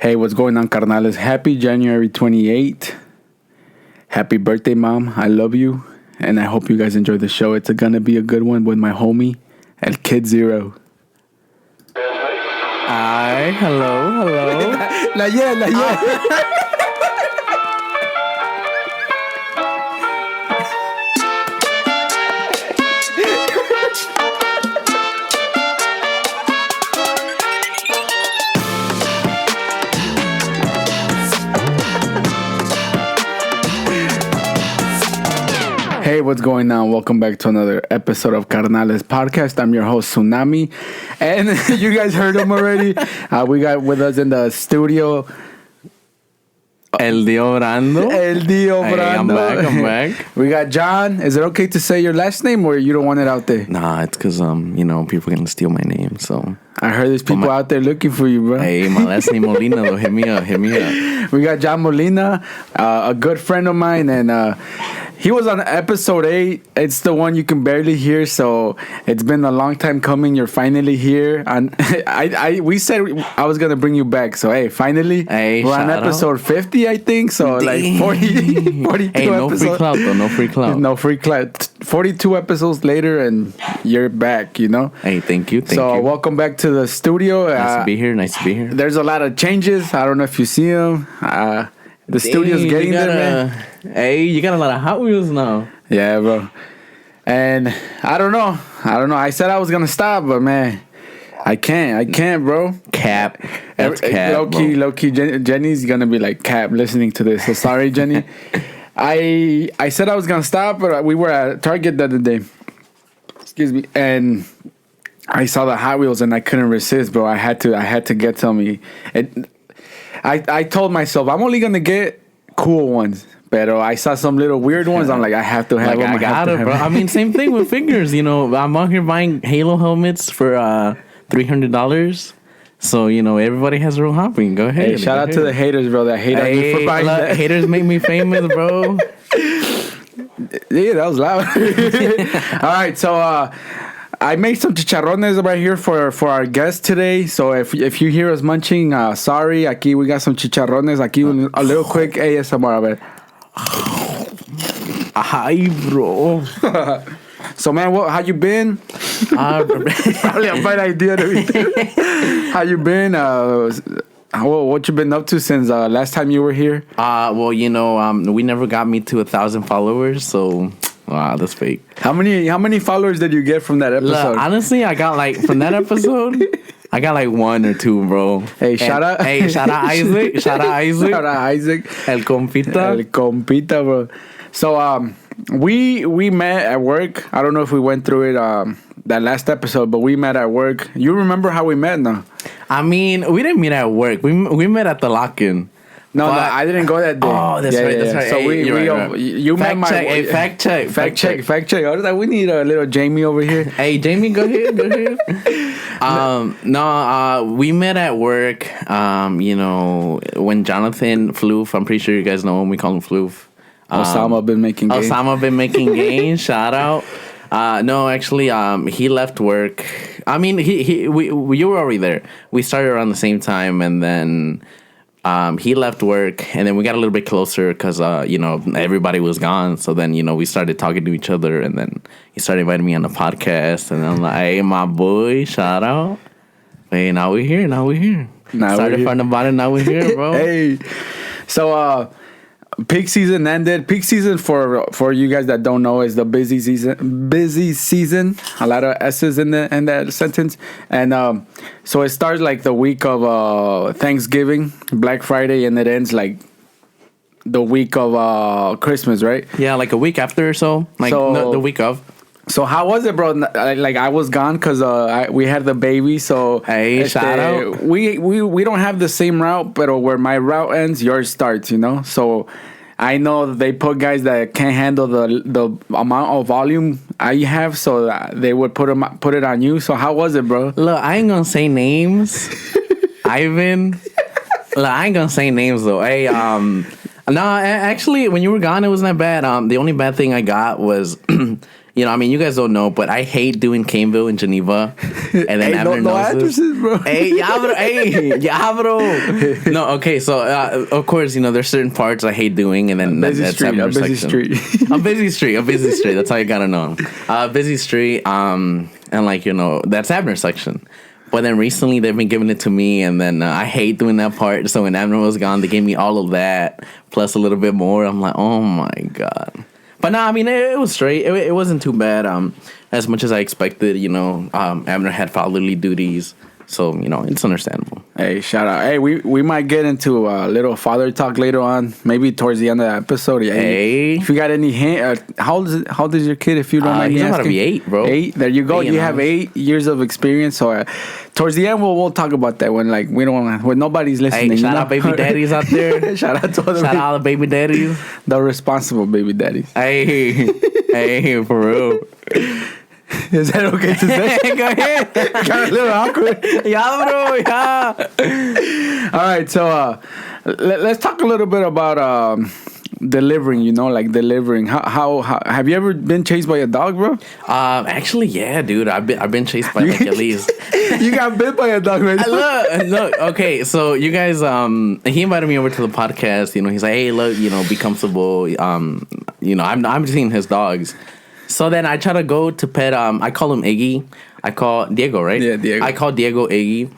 Hey, what's going on, carnales? Happy January 28th. Happy birthday, Mom. I love you. And I hope you guys enjoy the show. It's going to be a good one with my homie, El Kid Zero. Hi, hello. La yeah. Hey, what's going on? Welcome back to another episode of Carnales Podcast. I'm your host, Tsunami. And you guys heard him already. We got with us in the studio El Dio Brando. El Dio Brando. Hey, I'm back. We got John. Is it okay to say your last name or you don't want it out there? Nah, it's because, people are going to steal my name, so. I heard there's people out there looking for you, bro. Hey, my last name Molina, though. Hit me up. We got John Molina, a good friend of mine, and he was on episode 8. It's the one you can barely hear, so it's been a long time coming. You're finally here. And we said I was going to bring you back, so hey, finally. Hey, we're on episode 50, I think, so like 42 hey, no episodes. Free clout, though. No free clout. No free clout. 42 episodes later, and you're back, you know? Hey, thank you. So welcome back to the studio. Nice to be here. There's a lot of changes. I don't know if you see them. The studio's getting there, man. Hey, you got a lot of Hot Wheels now. Yeah, bro. And I don't know. I said I was going to stop, but, man, I can't, bro. Cap. That's cap, low key. Jenny's going to be like, Cap, listening to this. So sorry, Jenny. I said I was going to stop, but we were at Target the other day. Excuse me. And I saw the Hot Wheels and I couldn't resist, bro. I had to get some. I told myself I'm only gonna get cool ones, but I saw some little weird ones. I'm like, I have to have them. I got it, bro. I mean, same thing with figures. You know, I'm out here buying Halo helmets for $300. So everybody has their own hobby. Go ahead. Hey, shout out to the haters, bro. That hate on me for buying that. Haters make me famous, bro. Yeah, that was loud. All right, so. I made some chicharrones right here for our guest today. So if you hear us munching, sorry. Aquí we got some chicharrones. Aquí a little quick ASMR, a ver. Hi, bro. So, man, how you been? Probably a bad idea. How you been? What you been up to since last time you were here? We never got me to 1,000 followers, so... Wow, that's fake. How many followers did you get from that episode? Look, honestly, I got from that episode, I got 1 or 2, bro. Hey, shout out Isaac. Shout out Isaac. El compita, bro. So we met at work. I don't know if we went through it that last episode, but we met at work. You remember how we met now? I mean, we didn't meet at work. We met at the lock-in. No, I didn't go that day. Oh, that's right. So right. You met my fact check. I was like, we need a little Jamie over here. Hey, Jamie, go ahead. We met at work. When Jonathan Floof, I'm pretty sure you guys know him. We call him Floof. Osama been making gains. Shout out. No, actually, he left work. I mean, you were already there. We started around the same time, and then. He left work, and then we got a little bit closer because, everybody was gone. So then, we started talking to each other, and then he started inviting me on the podcast. And I'm like, hey, my boy, shout out. Hey, now we're here. Started from the bottom, now we're here, bro. Hey. So, peak season ended. Peak season for you guys that don't know is the busy season. A lot of S's in that sentence. And so it starts like the week of Thanksgiving, Black Friday, and it ends like the week of Christmas, right? Yeah, like a week after or so. The week of. So how was it, bro? Like I was gone because we had the baby. So hey, shout out. We don't have the same route, but where my route ends, yours starts. So I know they put guys that can't handle the amount of volume I have, so they would put it on you. So how was it, bro? Look, I ain't gonna say names, Ivan. Look, I ain't gonna say names though. Hey, no, actually, when you were gone, it wasn't that bad. The only bad thing I got was. You guys don't know, but I hate doing Caneville in Geneva. And then Hey, Abner no knows this. addresses, bro. Hey, yeah, bro. Hey, yeah, bro. No, okay. So, of course, there's certain parts I hate doing, and then that's Abner's busy section. street. A busy street. That's all you gotta know. Busy street. And that's Abner's section. But then recently they've been giving it to me, and then I hate doing that part. So when Abner was gone, they gave me all of that plus a little bit more. I'm like, oh my god. But no, I mean it was straight. It wasn't too bad. As much as I expected. Abner had fatherly duties. So, it's understandable. Hey, shout out. Hey, we might get into a little father talk later on, maybe towards the end of the episode. Yeah, hey. If you got any hint, how old is your kid, if you don't mind me asking? He's about to be 8, bro. 8? There you go. You have 8 years of experience. So towards the end, we'll talk about that when when nobody's listening. Hey, shout out baby daddies out there. Shout out to all the baby daddies. The responsible baby daddies. Hey, for real. Is that okay to say? Go ahead. Got a little awkward. Yeah, bro. Yeah. All right, so let's talk a little bit about delivering. Delivering. How have you ever been chased by a dog, bro? Actually, yeah, dude. I've been chased by at least. You got bit by a dog, right? Look. Okay, so you guys, he invited me over to the podcast. He's like, hey, look, be comfortable. I'm seeing his dogs. So then I try to go to pet, I call him Iggy. I call Diego, right? Yeah, Diego. I call Diego Iggy.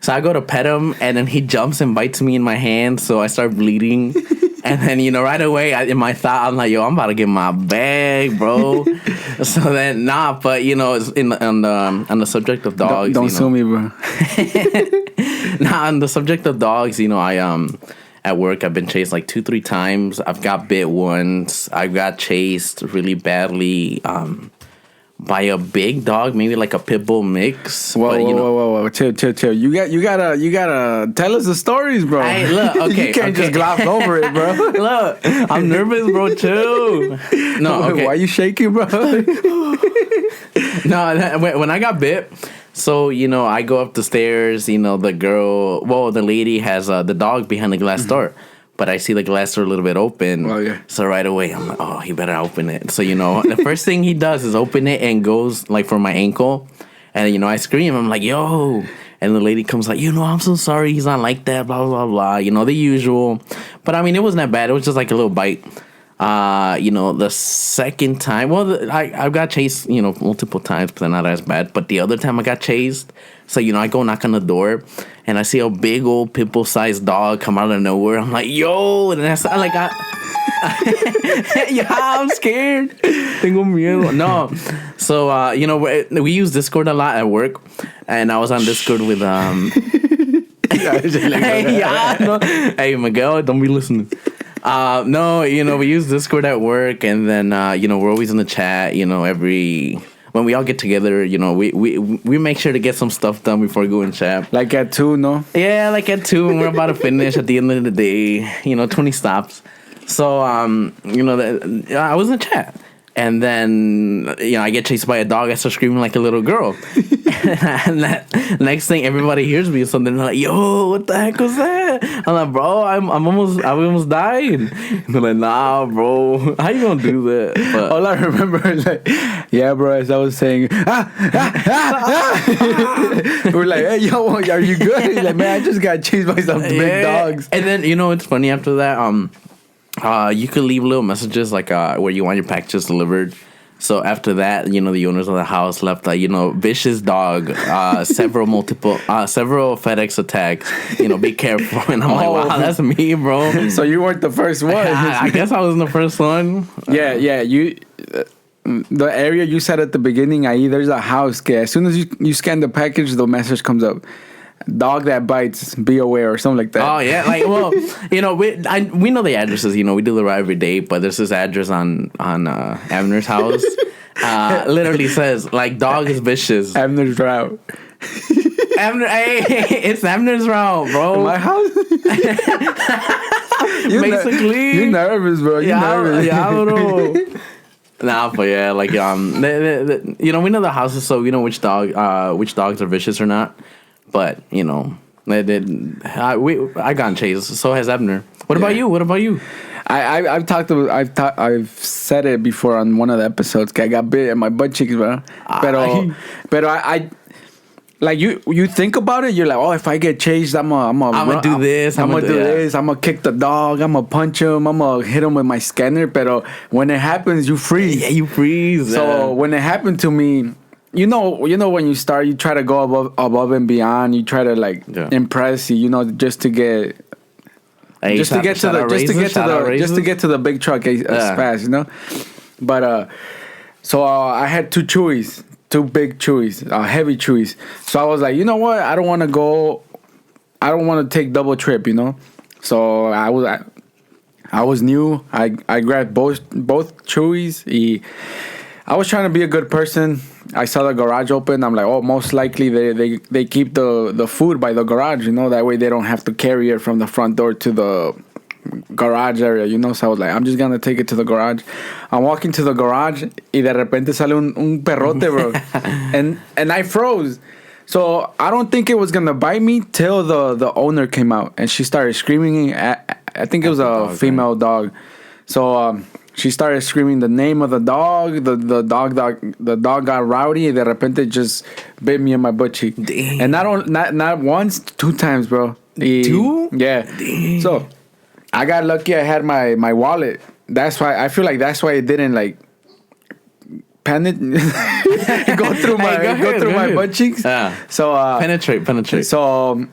So I go to pet him, and then he jumps and bites me in my hand, so I start bleeding. And then, right away, in my thought, I'm like, yo, I'm about to get my bag, bro. So then, but, it's on the subject of dogs. Don't sue me, bro. On the subject of dogs, at work, I've been chased like 2-3 times. I've got bit once. I got chased really badly by a big dog, maybe like a pit bull mix. Whoa. Chill. You gotta tell us the stories, bro. Hey, look, okay. You can't just gloss over it, bro. Look, I'm nervous, bro, too. No, okay. Why are you shaking, bro? No, when I got bit... So, I go up the stairs, the lady has the dog behind the glass door. But I see the glass door a little bit open. Oh, yeah. So right away, I'm like, oh, he better open it. So, the first thing he does is open it and goes, like, for my ankle. And, I scream. I'm like, yo. And the lady comes like, I'm so sorry. He's not like that, blah, blah, blah. The usual. But, I mean, it wasn't that bad. It was just like a little bite. The second time, I got chased, multiple times, but they're not as bad. But the other time I got chased, so, I go knock on the door, and I see a big old pit bull-sized dog come out of nowhere. I'm like, yo, and that's like, yeah, I'm scared. Tengo miedo. No. So, we use Discord a lot at work, and I was on Discord with, Hey, Miguel, don't be listening. No, we use Discord at work, and then, we're always in the chat, when we all get together, we make sure to get some stuff done before we go in chat. Like at 2, no? Yeah, like at 2, and we're about to finish at the end of the day, 20 stops. So, I was in chat. And then, I get chased by a dog. I start screaming like a little girl. And that next thing, everybody hears me. So they're like, yo, what the heck was that? I'm like, bro, I almost died. And they're like, nah, bro, how you gonna do that? But all I remember is like, yeah, bro, as I was saying, we're like, hey, yo, are you good? He's like, man, I just got chased by some big dogs. And then, it's funny after that, you could leave little messages like where you want your packages delivered. So after that, the owners of the house left vicious dog, several FedEx attacks. Be careful. And I'm like, wow, that's me, bro. So you weren't the first one. I guess I wasn't the first one. Yeah. You. The area you said at the beginning, there's a house. As soon as you scan the package, the message comes up. Dog that bites, be aware, or something like that. Oh yeah, we know the addresses. We deliver every day, but there's this address on Abner's house. Literally says like dog is vicious. Abner's route. It's Abner's route, bro. My house. Basically, you're nervous, bro. You're nervous. Yeah, bro. Nah, but yeah, like we know the houses, so we know which dogs are vicious or not. But I got chased. So has Abner. What about you? I've said it before on one of the episodes. I got bit in my butt cheeks, bro. Pero like you think about it, you're like, oh, if I get chased, I'm gonna do this. I'm gonna do this. I'm gonna kick the dog. I'm gonna punch him. I'm gonna hit him with my scanner. But when it happens, you freeze. Yeah, you freeze. So when it happened to me, you know when you start, you try to go above and beyond. You try to like impress, just to get. Hey, just to get to the big truck as fast, But so I had two big chewies, heavy chewies. So I was like, you know what? I don't want to take double trip, So I was new. I grabbed both chewies. I was trying to be a good person. I saw the garage open. I'm like, oh, most likely they keep the food by the garage, That way they don't have to carry it from the front door to the garage area, So I was like, I'm just gonna take it to the garage. I'm walking to the garage y de repente sale un perrote, bro. and I froze. So I don't think it was gonna bite me till the owner came out and she started screaming I think it was a female dog. So she started screaming the name of the dog. The dog got rowdy. And de repente just bit me in my butt cheek. Damn. And not once, 2 times, bro. 2? Yeah. Damn. So I got lucky. I had my wallet. That's why I feel like it didn't like panic go through my butt cheeks. Yeah. So penetrate. So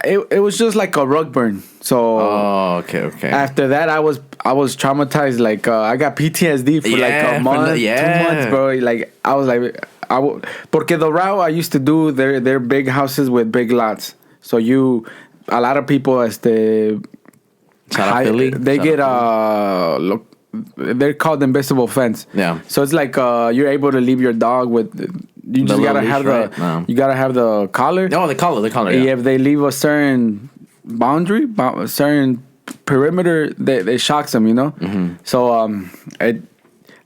it was just like a rug burn. So okay. After that, I was traumatized. Like I got PTSD for like a month, 2 months, bro. Like I was like, porque the route I used to do, they're big houses with big lots. So a lot of people they get they're called invisible fence. Yeah. So it's like you're able to leave your dog with. You just gotta have you gotta have the collar. Oh, the collar. Yeah. If they leave a certain boundary, a certain perimeter, they shocks them. Mm-hmm. So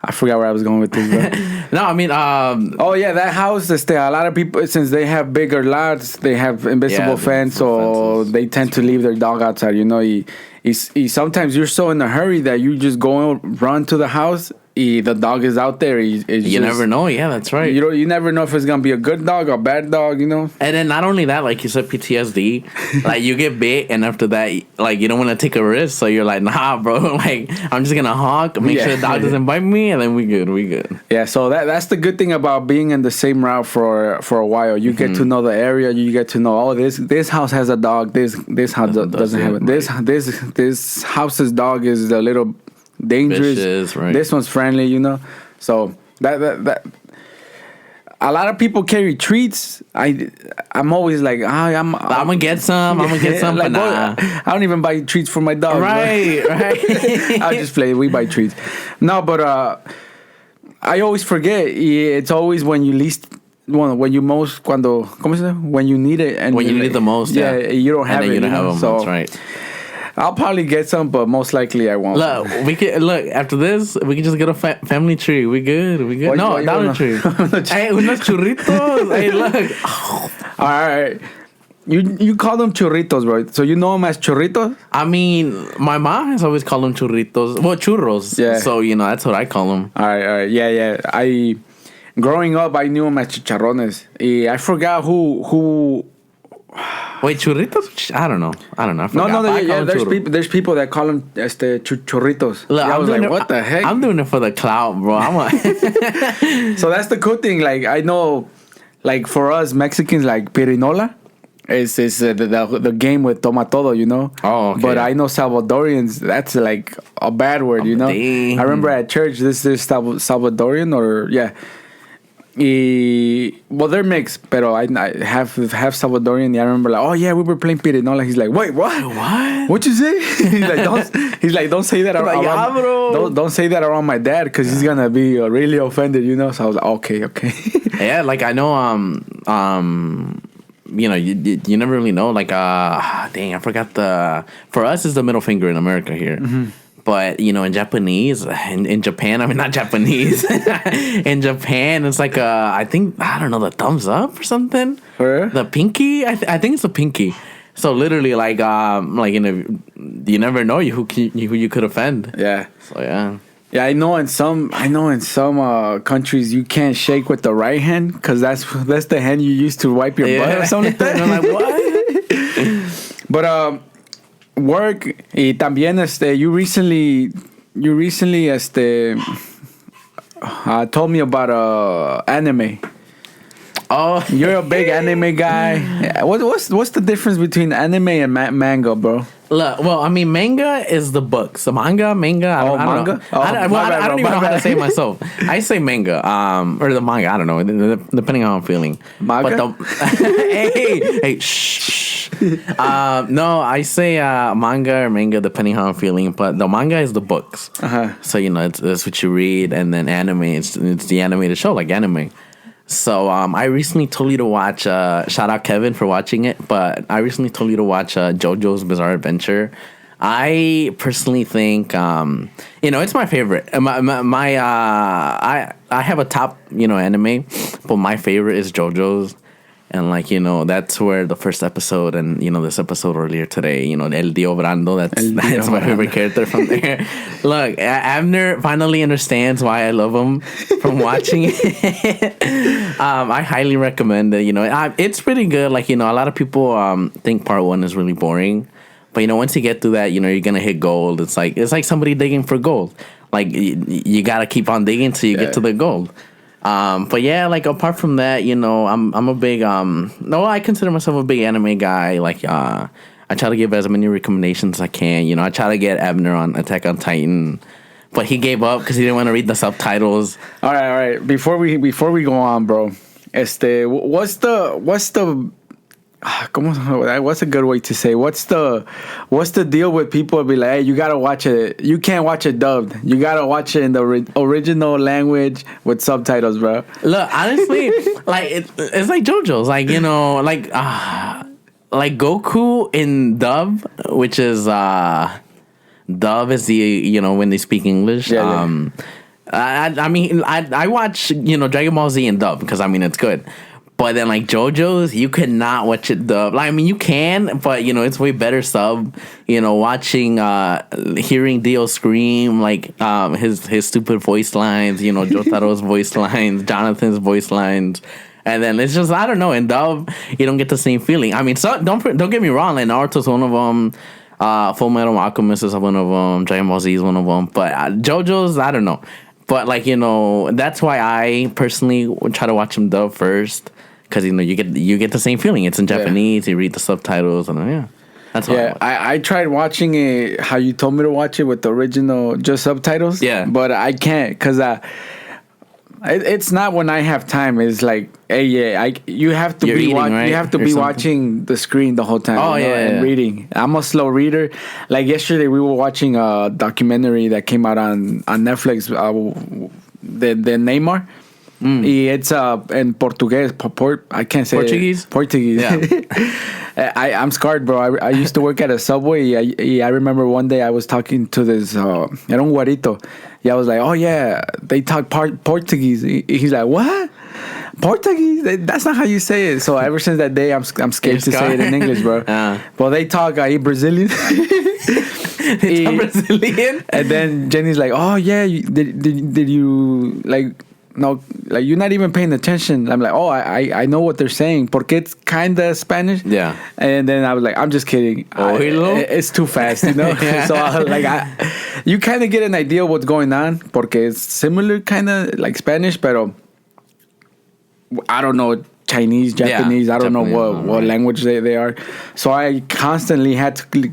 I forgot where I was going with this. No, I mean, that house. A lot of people, since they have bigger lots, they have invisible fence, so they tend to leave their dog outside. Sometimes you're so in a hurry that you just go and run to the house. The dog is out there. You never know. Yeah, that's right. You never know if it's gonna be a good dog or a bad dog. And then not only that, like you said, PTSD. Like you get bit, and after that, like you don't want to take a risk. So you're like, nah, bro. Like I'm just gonna honk, make sure the dog doesn't bite me, and then we good. Yeah. So that's the good thing about being in the same route for a while. You get to know the area. You get to know, this house has a dog. This house doesn't have it. This house's dog is a little dangerous. Vicious, right. This one's friendly, So that a lot of people carry treats. I'm always like, I'm gonna get some. Like, but nah. I don't even buy treats for my dog. Right. I just play. We buy treats. No, but I always forget. It's always when you least. When you most when you need it and when you need it the most. Yeah, you don't have it. You don't have them. So, that's right. I'll probably get some, but most likely I won't. Look, after this, we can just get a family tree. We good. No, Dollar Tree. Hey, unos churritos. Hey, look. All right. You call them churritos, bro. So you know them as churritos? I mean, my mom has always called them churritos. Well, churros. Yeah. So, that's what I call them. All right. Yeah. Growing up, I knew them as chicharrones. I forgot who... Wait, churritos? I don't know. I forgot. There's people that call them churritos. Look, I was like, what the heck? I'm doing it for the clout, bro. So that's the cool thing. Like, I know, like, for us Mexicans, like, pirinola is the game with toma todo, Oh, okay. But I know Salvadorians, that's, like, a bad word, Damn. I remember at church, this is Salvadorian, or, yeah. Well, they're mixed, but I have Salvadorian. I remember like, oh yeah, we were playing pirinola. He's like, wait, what? What you say? Don't say that around. Don't say that around my dad because he's gonna be really offended, So I was like, okay. Yeah, like I know. You never really know. Like, dang, I forgot for us it's the middle finger in America here. Mm-hmm. But, in Japanese, in Japan, I mean, not Japanese. In Japan, it's like, I don't know, the thumbs up or something. The pinky? I think it's a pinky. So literally, you never know who you could offend. Yeah. So, yeah. Yeah, I know in some countries you can't shake with the right hand because that's the hand you use to wipe your butt or something like that. And I'm like, what? But work y también you recently told me about anime. Oh, You're a big anime guy. What's the difference between anime and manga, bro? look, well, I mean, manga is the books. The manga. I don't manga? know. Oh, I don't even know how to say it myself. I say manga, or the manga. I don't know, depending on how I'm feeling. Manga? But hey, shh. No, I say manga or manga, depending how I'm feeling. But the manga is the books. So that's what you read, and then anime. It's the animated show, like anime. So I recently told you to watch. Shout out Kevin for watching it, but I recently told you to watch JoJo's Bizarre Adventure. I personally think it's my favorite. I have a top anime, but my favorite is JoJo's. And that's where the first episode and this episode earlier today, El Dio Brando, that's my favorite character from there. Look, Abner finally understands why I love him from watching it. I highly recommend it. It's pretty good. A lot of people think part one is really boring, but once you get through that, you're gonna hit gold. It's like somebody digging for gold. You gotta keep on digging till you get to the gold. But yeah, apart from that, I'm a big I consider myself a big anime guy. I try to give as many recommendations as I can. I try to get Abner on Attack on Titan, but he gave up because he didn't want to read the subtitles. All right. Before we go on, bro, what's a good way to say? What's the deal with people be like, hey, you gotta watch it. You can't watch it dubbed. You gotta watch it in the original language with subtitles, bro. Look, honestly, it's like JoJo's, like Goku in dub, which is dub is the when they speak English. Yeah. I watch Dragon Ball Z in dub because it's good. But then JoJo's, you could not watch it dub. You can, but it's way better sub. Watching, hearing Dio scream, his stupid voice lines. Jotaro's voice lines, Jonathan's voice lines, and then it's just I don't know. In dub, you don't get the same feeling. So don't get me wrong. Naruto's one of them. Full Metal Alchemist is one of them. Dragon Ball Z is one of them. But JoJo's, I don't know. But that's why I personally would try to watch them dub first. Because you get the same feeling. It's in Japanese. You read the subtitles, and that's how I tried watching it how you told me to watch it with the original just subtitles. Yeah, but I can't because it's not when I have time. It's you have to be right? You have to be watching the screen the whole time. And reading. I'm a slow reader. Yesterday we were watching a documentary that came out on Netflix. The Neymar. It's in Portuguese. I can't say Portuguese. Yeah. I'm scarred, bro. I used to work at a Subway. I remember one day I was talking to this era un guarito. I was like, oh yeah, they talk Portuguese. He's like, what? Portuguese? That's not how you say it. So ever since that day, I'm scared to say it in English, bro. Well, they talk Brazilian. They talk Brazilian. And then Jenny's like, oh yeah, did you no, you're not even paying attention. I'm like, oh, I know what they're saying. Porque it's kind of Spanish. Yeah. And then I was like, I'm just kidding. It's too fast, Yeah. So you kind of get an idea of what's going on. Porque it's similar, kind of like Spanish, but I don't know Chinese, Japanese. I don't know what language they are. So I constantly had to be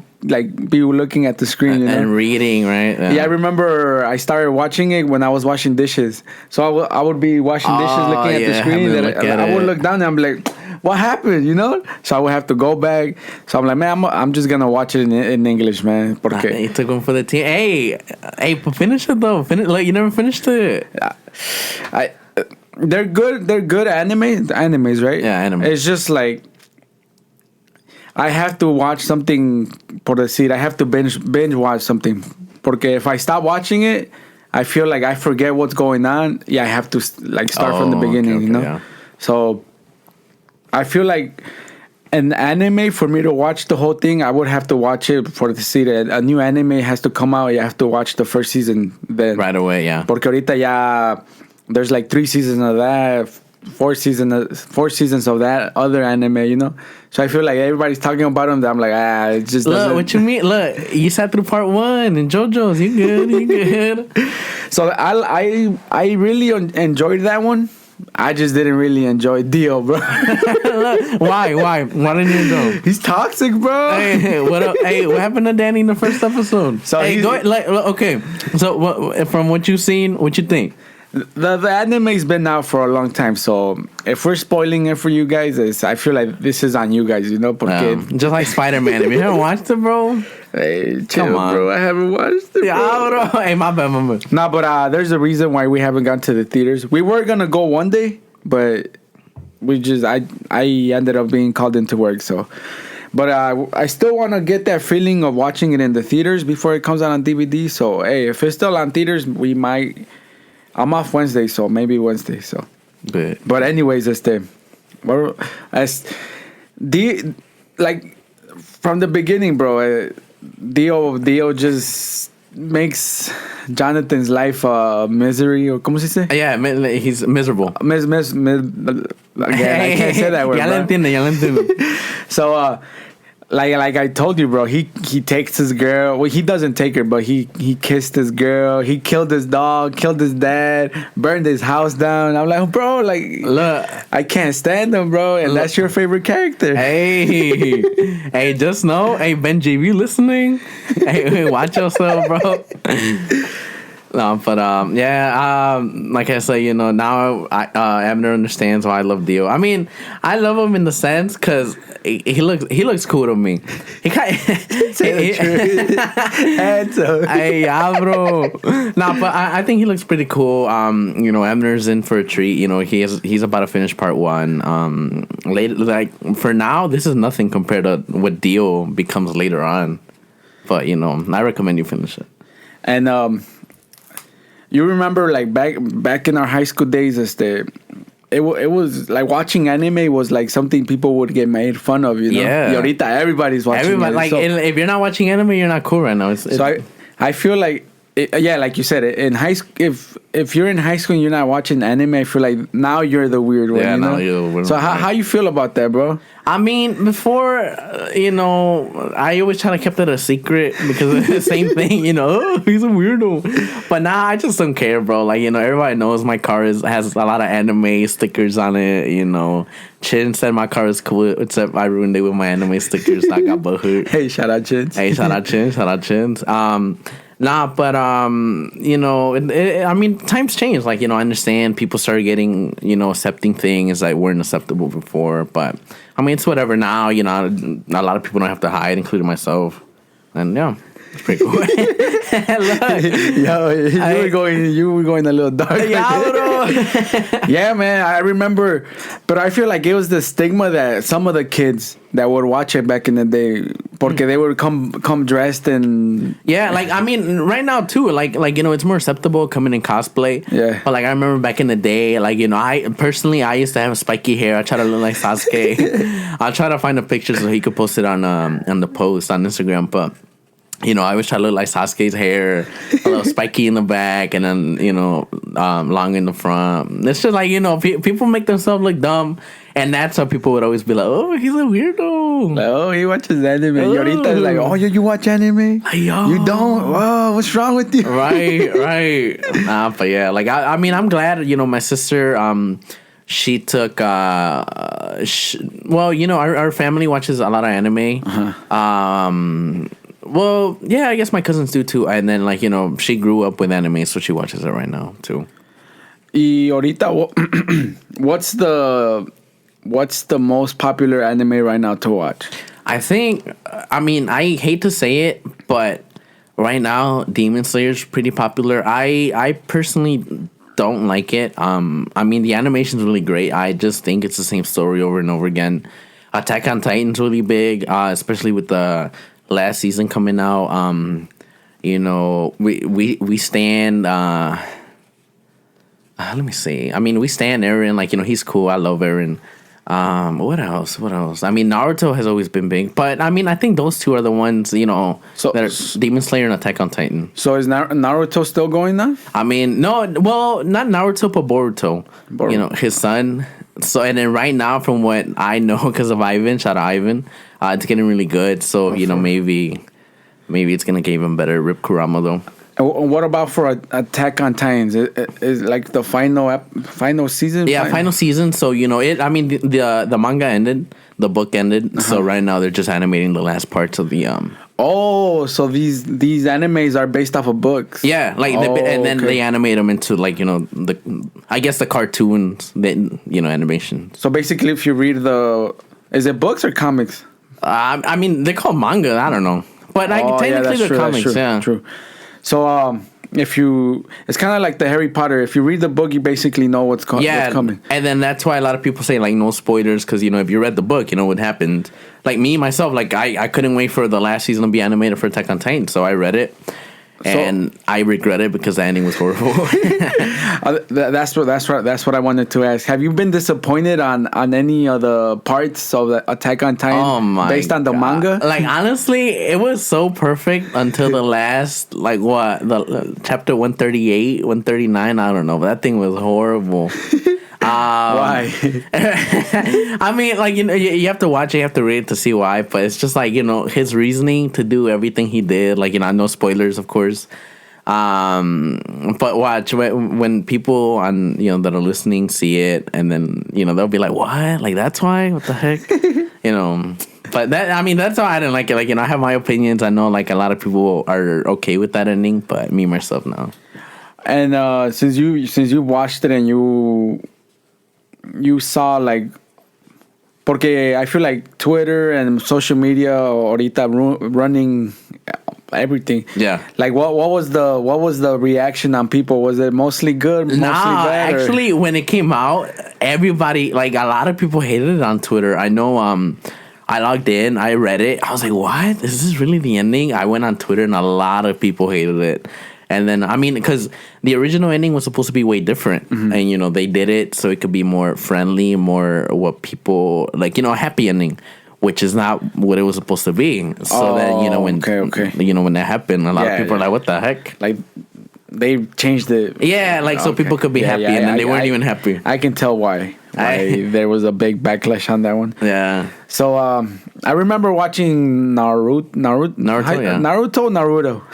looking at the screen and reading, right? Yeah, I remember I started watching it when I was washing dishes. So I would be washing dishes, looking at the screen. I would look down and I'm like, what happened? So I would have to go back. So I'm like, man, I'm just gonna watch it in English, man. Porque he took one for the team. Hey, but finish it though. You never finished it. They're good. They're good animes, right? Yeah, anime. It's just I have to watch something por decir. I have to binge watch something. Porque if I stop watching it, I feel like I forget what's going on. Yeah, I have to start from the beginning, okay, Yeah. So I feel like an anime, for me to watch the whole thing, I would have to watch it for to see that a new anime has to come out. You have to watch the first season then Right away, yeah. Porque ahorita ya there's like 3 seasons of that, 4 seasons of that other anime, you know. So I feel like everybody's talking about them. That I'm like, it just Look, doesn't. what you mean? Look, you sat through part 1 and JoJo's. You good? You good? So I really enjoyed that one. I just didn't really enjoy Dio, bro. Look, why? Why didn't you go? He's toxic, bro. Hey, what up? Hey, what happened to Danny in the first episode? So hey, go like okay. So from what you've seen, what you think? The anime's been out for a long time, so if we're spoiling it for you guys, I feel like this is on you guys, you know? Porque just like Spider-Man. If you haven't watched it, bro, hey, chill, come on, bro. I haven't watched it, yeah, bro. Hey, my bad. Nah, but there's a reason why we haven't gone to the theaters. We were gonna go one day, but I ended up being called into work, so. But I still want to get that feeling of watching it in the theaters before it comes out on DVD. So hey, if it's still on theaters, we might. I'm off Wednesday, so maybe Wednesday. So, but anyways, like from the beginning, bro. Dio just makes Jonathan's life misery, or ¿cómo se dice? Yeah, he's miserable. Again, I can't say that word. Ya lo entiendo. So, like I told you, bro, he takes his girl. Well, he doesn't take her, but he kissed his girl. He killed his dog, killed his dad, burned his house down. I'm like, bro, like, look, I can't stand him, bro. And that's your favorite character. Hey, just know, hey, Benji, if you listening, hey, watch yourself, bro. No, but like I say, you know, now Abner understands why I love Dio. I mean, I love him in the sense because he looks cool to me. He kind say the truth. Hey, yeah, bro. No, but I think he looks pretty cool. You know, Abner's in for a treat. You know, he's about to finish part 1. Later, like for now, this is nothing compared to what Dio becomes later on. But you know, I recommend you finish it. And you remember, like back in our high school days, it was like watching anime was like something people would get made fun of, you know. Yeah. Y ahorita everybody's watching. Everybody, like, if you're not watching anime, you're not cool right now. So I feel like, like you said, in high school, if you're in high school and you're not watching anime, I feel like now you're the weird one. Yeah, you know? now you're the weird So one. how you feel about that, bro? I mean, before, you know, I always try to keep it a secret because it's the same thing, you know, oh, he's a weirdo. But now I just don't care, bro. Like, you know, everybody knows my car has a lot of anime stickers on it, you know. Chin said my car is cool, except I ruined it with my anime stickers. I got butthurt. Hey, shout out Chins. Hey, shout out Chins. Nah, but you know, I mean, times change. Like, you know, I understand people started getting, you know, accepting things that weren't acceptable before. But I mean, it's whatever now. You know, a lot of people don't have to hide, including myself. And yeah, it's pretty cool. Look, you were going a little dark. Yeah, bro. Yeah, man, I remember, but I feel like it was the stigma that some of the kids that would watch it back in the day, porque they would come dressed and yeah, like I mean, right now too, like you know, it's more acceptable coming in cosplay. Yeah, but like I remember back in the day, like you know, I used to have spiky hair. I try to look like Sasuke. I'll try to find a picture so he could post it on the post on Instagram, but. You know, I always try to look like Sasuke's hair, a little spiky in the back, and then, you know, long in the front. It's just like, you know, people make themselves look dumb, and that's how people would always be like, oh, he's a weirdo. Like, oh, he watches anime. Oh. Yorita is like, oh, you watch anime? Yo. You don't? Whoa, what's wrong with you? Right. But yeah, like, I mean, I'm glad, you know, my sister, she took, well, you know, our family watches a lot of anime. Uh-huh. Well, yeah, I guess my cousins do too. And then, like, you know, she grew up with anime, so she watches it right now too. Y ahorita, what's the most popular anime right now to watch? I think, I mean, I hate to say it, but right now, Demon Slayer is pretty popular. I personally don't like it. I mean, the animation's really great. I just think it's the same story over and over again. Attack on Titan's really big, especially with the last season coming out. You know, we stand. Let me see. I mean, we stand Eren. Like, you know, he's cool. I love Eren. What else? What else? I mean, Naruto has always been big, but I mean, I think those two are the ones, So- that are Demon Slayer and Attack on Titan. So is Naruto still going now? I mean, no, well, not Naruto, but Boruto. His son. So, and then right now, from what I know, because of Ivan, shout out Ivan, it's getting really good. So, maybe it's gonna get even better. Rip Kurama though. And what about for Attack on Titans? Is like the final season? Yeah, final season. So I mean, the manga ended, the book ended. So right now they're just animating the last parts of the Oh, so these animes are based off of books. Yeah, and then they animate them into I guess the cartoons, animation. So basically, if you read is it books or comics? I mean, they're called manga. I don't know, but technically they're comics. True, yeah, true. So it's kind of like the Harry Potter. If you read the book, you basically know what's coming. And then that's why a lot of people say no spoilers, because if you read the book, you know what happened. Like me myself, I couldn't wait for the last season to be animated for Attack on Titan, so I read it. And I regret it because the ending was horrible. That's what I wanted to ask. Have you been disappointed on any of the parts of the Attack on Titan based on the manga? Honestly, it was so perfect until the last the chapter 138, 139. I don't know, but that thing was horrible. Why? I mean, you have to watch it, you have to read it to see why. But it's just his reasoning to do everything he did. No spoilers, of course. But watch when people on that are listening see it, and then they'll be like, "What? That's why? What the heck?" But that's why I didn't like it. I have my opinions. I know a lot of people are okay with that ending, but me myself, no. And since you watched it and you saw porque I feel like Twitter and social media ahorita running everything. Yeah. What was the reaction on people? Was it mostly good, mostly bad? Actually, when it came out, everybody a lot of people hated it on Twitter. I know. I logged in, I read it. I was like, "What? Is this really the ending?" I went on Twitter and a lot of people hated it. And then, because the original ending was supposed to be way different. Mm-hmm. And, they did it so it could be more friendly, more what people, a happy ending, which is not what it was supposed to be. So when when that happened, a lot of people are like, what the heck? They changed it. Yeah, so people could be happy, and then they weren't even happy. I can tell why there was a big backlash on that one. Yeah. So I remember watching Naruto.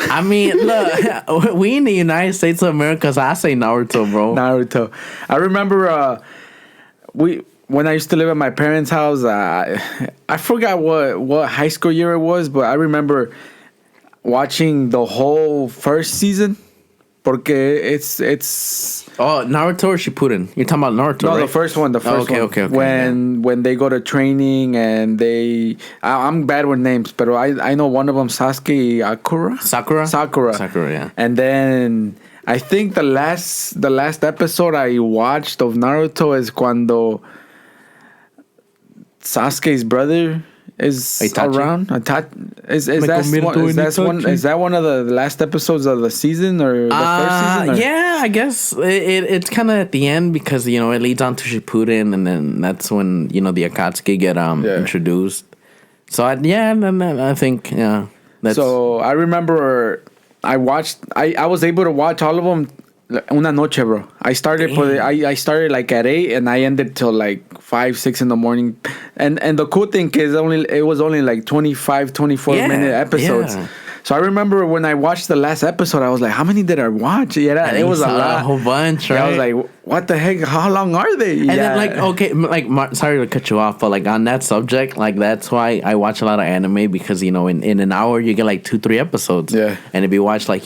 I mean, look, we in the United States of America, so I say Naruto, bro. Naruto. I remember when I used to live at my parents' house. I forgot what high school year it was, but I remember watching the whole first season. Porque it's Naruto or Shippuden? You're talking about Naruto, right? No, the first one. Okay. When they go to training and I'm bad with names, but I know one of them, Sasuke, Sakura, yeah. And then I think the last episode I watched of Naruto is cuando Sasuke's brother is Itachi? Around. Is that one of the last episodes of the season or the first season? Or? Yeah, I guess it's kind of at the end because it leads on to Shippuden, and then that's when the Akatsuki get introduced. So I think so I remember I was able to watch all of them. Una noche, bro. I started at 8 and I ended till 5, 6 in the morning. And the cool thing is it was only 25, 24 minute episodes. Yeah. So I remember when I watched the last episode, I was like, how many did I watch? Yeah, it was a lot. A whole bunch, right? Yeah, I was like, what the heck? How long are they? And then sorry to cut you off, but on that subject, that's why I watch a lot of anime because, in an hour you get 2-3 episodes. Yeah. And if you watch I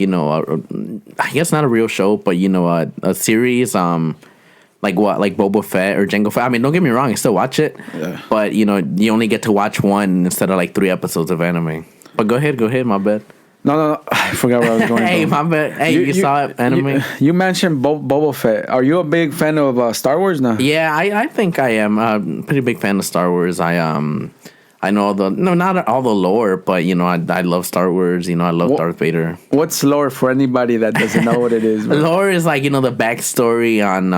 guess not a real show, but a series, like Boba Fett or Jango Fett. I mean, don't get me wrong, I still watch it. Yeah. But you only get to watch one instead of 3 episodes of anime. But go ahead, my bad. No, I forgot where I was going. Hey, my bad. Hey, you saw it, anime? You mentioned Boba Fett. Are you a big fan of Star Wars now? Yeah, I think I am. I'm a pretty big fan of Star Wars. I know not all the lore, but I love Star Wars. I love Darth Vader. What's lore for anybody that doesn't know what it is? Lore is the backstory on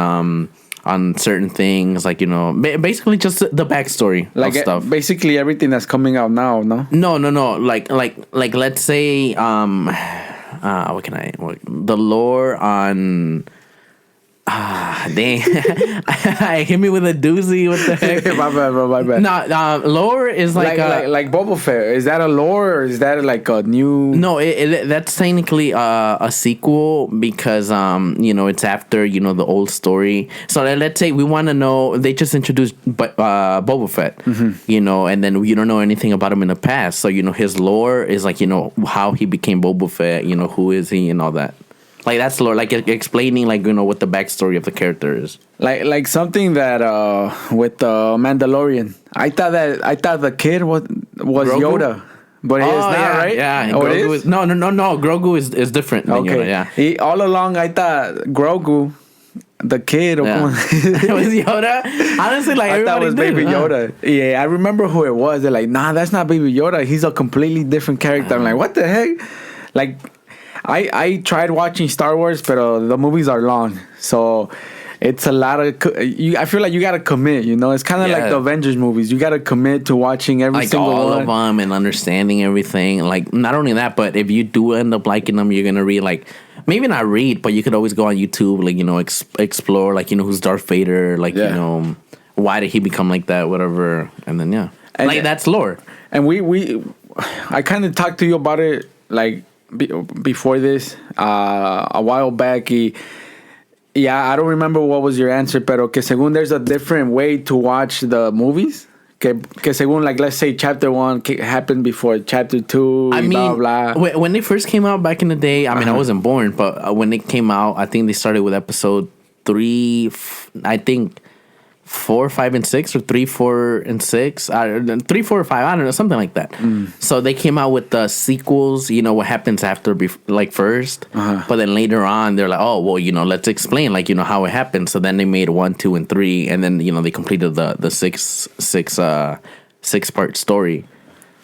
on certain things, like, you know, basically just the backstory like of stuff. basically everything that's coming out now. No. No. Like let's say the lore on. Dang. Hit me with a doozy. What the heck? My bad, bro. My bad. No, lore is like Boba Fett. Is that a lore or is that like a new? No, that's technically a sequel because you know, it's after, you know, the old story. So let's say we want to know, they just introduced Boba Fett, you know, and then you don't know anything about him in the past. So, you know, his lore is like, you know, how he became Boba Fett, you know, who is he and all that. Like, that's lore, like explaining, like, you know, what the backstory of the character is. Like something that with the Mandalorian. I thought the kid was Grogu? Yoda, but it's not, right? Yeah, oh, Grogu it is? No. Grogu is different than Okay. Yoda, yeah. All along I thought Grogu, the kid, Yeah. It was Yoda. Honestly, like, I thought it was Baby did, Yoda. Yeah, I remember who it was. They're like, nah, that's not Baby Yoda. He's a completely different character. I'm like, what the heck? Like, I tried watching Star Wars, but the movies are long, so it's a lot of. I feel like you gotta commit. You know, it's kind of like the Avengers movies. You gotta commit to watching every like single all one of them and understanding everything. Like, not only that, but if you do end up liking them, you're gonna read, like, maybe not read, but you could always go on YouTube, like, you know, explore, like, you know, who's Darth Vader, like, you know, why did he become like that, whatever, and then and like, that's lore. And I kind of talked to you about it, like, before this, a while back. I don't remember what was your answer, pero que según there's a different way to watch the movies. Que según, like, let's say chapter 1 happened before chapter 2. I mean, blah, blah. When they first came out back in the day, I mean, I wasn't born, but when it came out, I think they started with episode 3, I think 4, 5, and 6, or 3, 4, and 6, 3, 4, or 5, I don't know, something like that. So they came out with the sequels, you know, what happens after, like, first, but then later on, they're like, oh, well, you know, let's explain, like, you know, how it happened. So then they made 1, 2, and 3, and then, you know, they completed the six-part story.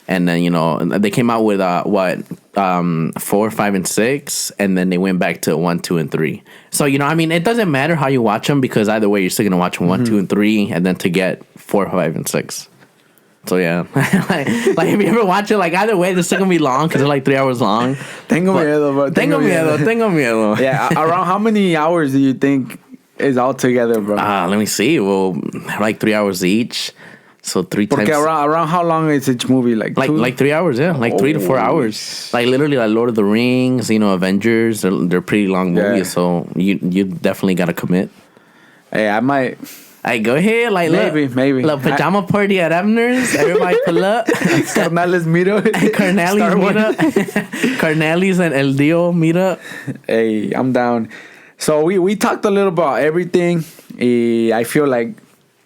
And then, you know, they came out with 4, 5, and 6, and then they went back to 1, 2, and 3. So, you know, I mean, it doesn't matter how you watch them, because either way, you're still gonna watch 1, 2, and 3, and then to get 4, 5, and 6. So yeah, like if you ever watch it, like, either way, they're still gonna be long because they're like 3 hours long. Tengo miedo, bro. Tengo miedo. Yeah, around how many hours do you think is all together, bro? Let me see. Well, like 3 hours each. So 3 times. Porque around how long is each movie? Like 3 hours, yeah. Like 3 to 4 hours. Like, literally, like Lord of the Rings, you know, Avengers, they're pretty long movies, so you definitely gotta commit. Hey, I might. Hey, go ahead. Like, maybe. Look, pajama party at Abner's. Everybody pull up. Carnales meet up. Carnales meet up. Carnales and El Dio meet up. Hey, I'm down. So we talked a little about everything. I feel like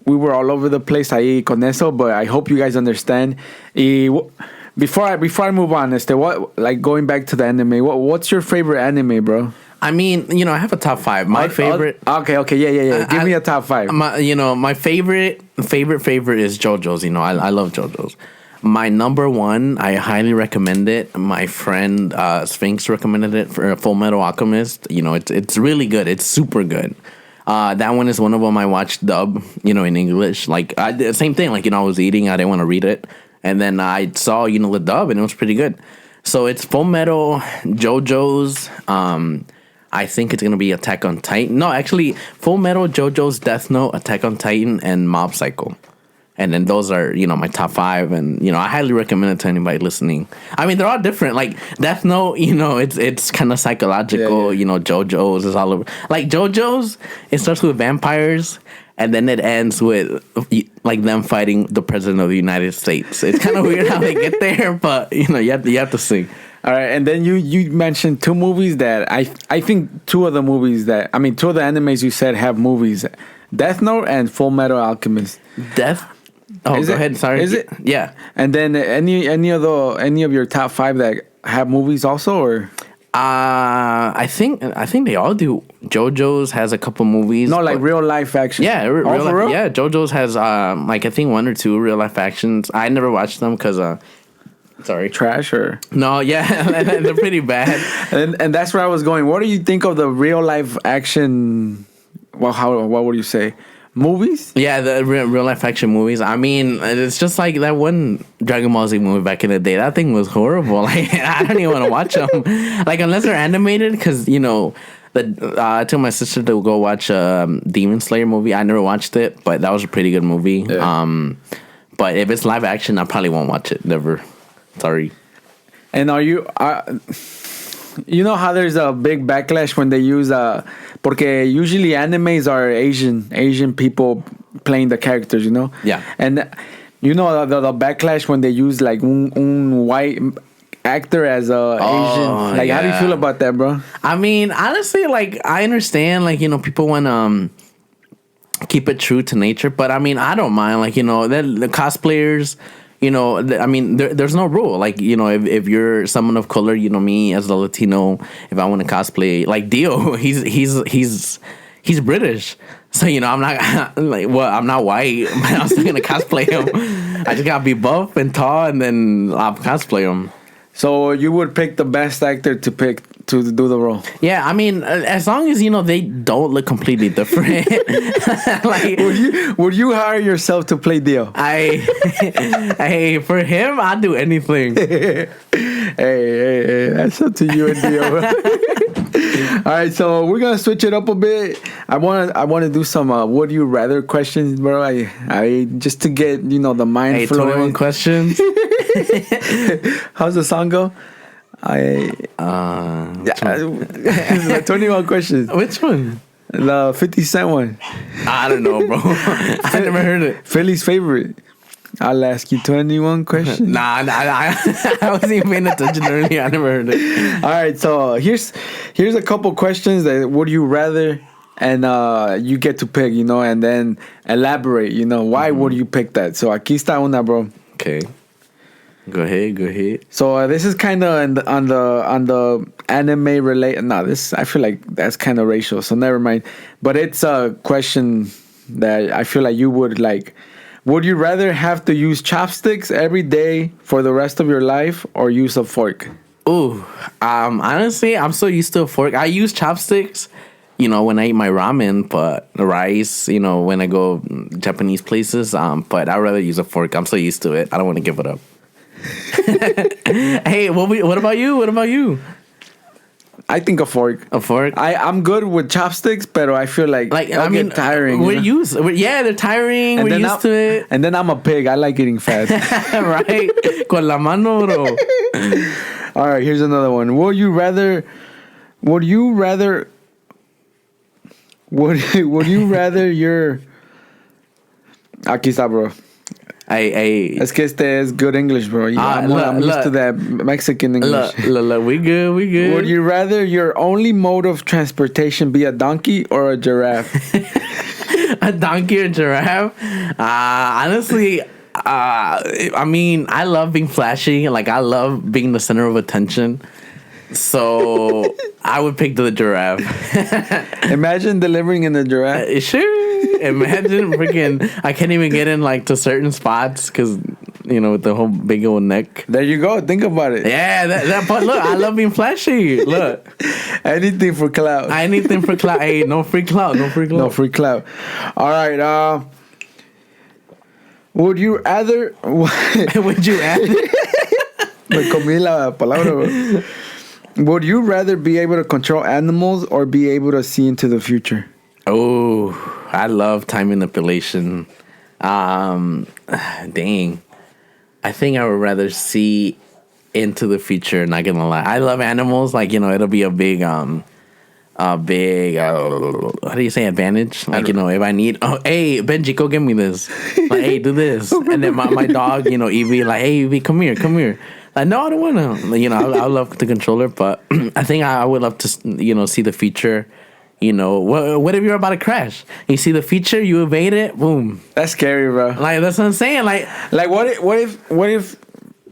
we were all over the place ahí con eso, but I hope you guys understand. Before I move on, what, like, going back to the anime, what's your favorite anime, bro? I mean, you know, I have a top 5. My favorite. Okay, yeah. Give me a top 5. My favorite is JoJo's. You know, I love JoJo's. My number 1, I highly recommend it. My friend Sphinx recommended it for Full Metal Alchemist. You know, it's really good. It's super good. That one is one of them I watched dub, you know, in English. Like, same thing. Like, you know, I was eating, I didn't want to read it, and then I saw, you know, the dub, and it was pretty good. So it's Full Metal, JoJo's. I think it's gonna be Attack on Titan. No, actually, Full Metal, JoJo's, Death Note, Attack on Titan, and Mob Psycho. And then those are, you know, my top 5, and, you know, I highly recommend it to anybody listening. I mean, they're all different. Like, Death Note, you know, it's kind of psychological. Yeah. You know, JoJo's is all over. Like, JoJo's, it starts with vampires, and then it ends with, like, them fighting the president of the United States. It's kind of weird how they get there, but, you know, you have to see. All right, and then you mentioned 2 movies that I think 2 of the animes you said have movies, Death Note and Full Metal Alchemist. Oh, go ahead. Sorry. Is it? Yeah. And then any of your top 5 that have movies also, or? I think they all do. JoJo's has a couple movies. No, like real life action. Yeah, real life. Yeah, JoJo's has like, I think 1 or 2 real life actions. I never watched them because sorry, trash or no? Yeah, they're pretty bad. And that's where I was going. What do you think of the real life action? what would you say? Movies? Yeah, the real life action movies. I mean, it's just like that one Dragon Ball Z movie back in the day. That thing was horrible. Like, I don't even want to watch them. Like, unless they're animated, because, you know, I told my sister to go watch Demon Slayer movie. I never watched it, but that was a pretty good movie. Yeah. But if it's live action, I probably won't watch it. Never. Sorry. And are you... you know how there's a big backlash when they use porque usually animes are Asian people playing the characters, you know? Yeah. And you know the backlash when they use like un white actor as a Asian. Like, how do you feel about that, bro? I mean, honestly, like, I understand, like, you know, people want to keep it true to nature, but I mean, I don't mind, like, you know, the cosplayers. You know, I mean, there's no rule. Like, you know, if you're someone of color, you know, me as a Latino, if I want to cosplay, like Dio, he's British. So, you know, I'm not like, well, I'm not white, but I'm still gonna cosplay him. I just gotta be buff and tall, and then I'll cosplay him. So you would pick the best actor to pick to do the role? Yeah, I mean, as long as, you know, they don't look completely different. Like, would you hire yourself to play Dio? Hey, for him, I'd do anything. Hey, that's up to you and Dio. All right, so we're gonna switch it up a bit. I want to do some would you rather questions, bro. I just to get, you know, the mind flowing. 21 questions. How's the song go? 21 questions. Which one? The 50 Cent one. I don't know, bro. I never heard it. Philly's favorite. I'll ask you 21 questions. Nah, I wasn't even paying attention earlier. I never heard it. All right, so here's a couple questions that would you rather, and you get to pick, you know, and then elaborate, you know, why would you pick that? So aquí está una, bro. Okay. Go ahead. So this is kind of on the anime related. No, this I feel like that's kind of racial. So never mind. But it's a question that I feel like you would like. Would you rather have to use chopsticks every day for the rest of your life, or use a fork? Ooh, honestly, I'm so used to a fork. I use chopsticks, you know, when I eat my ramen, but the rice, you know, when I go Japanese places. But I'd rather use a fork. I'm so used to it. I don't want to give it up. Hey, what about you? I think a fork. A fork? I'm good with chopsticks, but I feel like I mean, tiring. They're tiring. We're used to it. And then I'm a pig. I like eating fast. Right? Con la mano, bro. All right, here's another one. Would you rather your... Aquí está, bro. Es que este is good English, bro. I'm used to that Mexican English. Look, we good. Would you rather your only mode of transportation be a donkey or a giraffe? A donkey or giraffe? Honestly, I mean, I love being flashy. Like, I love being the center of attention. So I would pick the giraffe. Imagine delivering in the giraffe. Sure. Imagine freaking, I can't even get in like to certain spots because, you know, with the whole big old neck. There you go. Think about it. Yeah, but look, I love being flashy. Look. Anything for clout. Hey, no free clout. No free clout. All right. Would you rather... Would you rather? Me comí la palabra, bro. Would you rather be able to control animals or be able to see into the future? Oh, I love time manipulation. Dang. I think I would rather see into the future, not gonna lie. I love animals. Like, you know, it'll be a big how do you say advantage? Like, you know, if I need, hey, Benji, go get me this. Like, hey, do this. And then my dog, you know, Evie, like, hey, Evie, come here. Like, no, I don't want to. You know, I love the controller, but I think I would love to, you know, see the future. You know, what if you're about to crash? You see the future, you evade it, boom. That's scary, bro. Like, that's what I'm saying. Like what if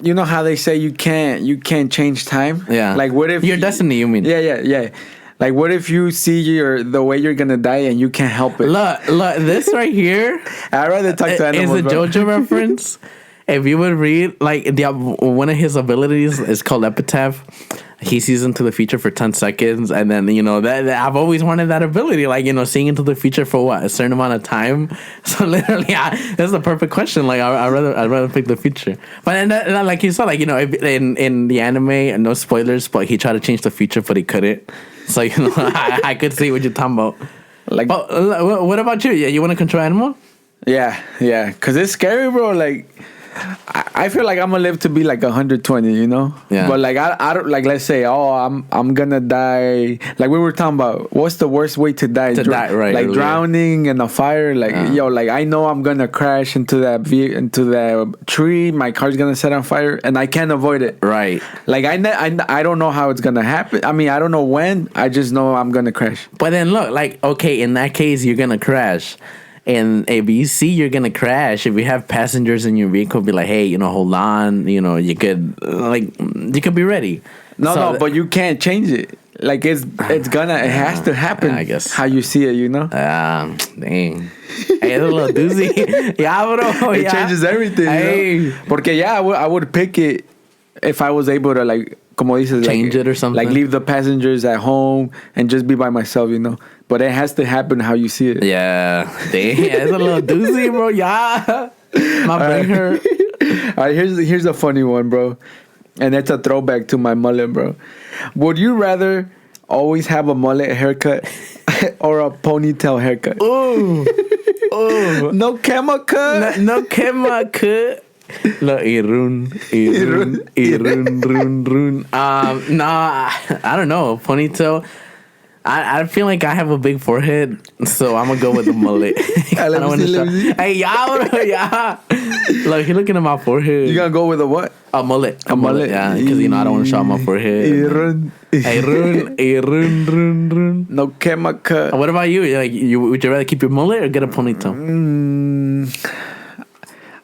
you know how they say you can't change time? Yeah. Like, what if your destiny? You mean? Yeah. Like, what if you see the way you're gonna die and you can't help it? Look, this right here. I'd rather talk to animals. Is a JoJo reference. If you would read, like, one of his abilities is called Epitaph. he sees into the future for 10 seconds, and then that I've always wanted that ability, like seeing into the future for what, a certain amount of time. So literally, that's the perfect question. Like I'd rather pick the future. But then, like you said, like in the anime, no spoilers, but he tried to change the future, but he couldn't. So I could see what you're talking about. Like, but what about you? Yeah, you want to control animal? Yeah, because it's scary, bro. Like, I feel like I'm gonna live to be like 120, Yeah. But like I don't, like, let's say, I'm gonna die. Like we were talking about, what's the worst way to die? Die, right? Like earlier. drowning in a fire. Like like I know I'm gonna crash into that tree. My car's gonna set on fire, and I can't avoid it. Right. Like I don't know how it's gonna happen. I mean, I don't know when. I just know I'm gonna crash. But then look, like, okay, in that case, you're gonna crash. And if you see you're gonna crash, if you have passengers in your vehicle, be like, hey, hold on, you could you could be ready. No, but you can't change it. Like it has to happen. I guess how you see it, dang. Hey, it's a little doozy. Yeah, bro. It changes everything. Hey. Porque I would pick it if I was able to, like, como dices, change it or something. Like leave the passengers at home and just be by myself, But it has to happen how you see it. Yeah, dang, it's a little doozy, bro. Yeah, my brain hurt. All right, here's a funny one, bro, and it's a throwback to my mullet, bro. Would you rather always have a mullet haircut or a ponytail haircut? Ooh, No camera cut. No camera cut. Look, irun. Nah, I don't know. Ponytail. I feel like I have a big forehead, so I'm gonna go with the mullet. Let me see. Hey, yeah, bro, yeah. Look, you're looking at my forehead. You gonna go with a what? A mullet. A mullet. Yeah, because I don't want to show my forehead. Run. No camera cut. What about you? Like, would you rather keep your mullet or get a ponytail?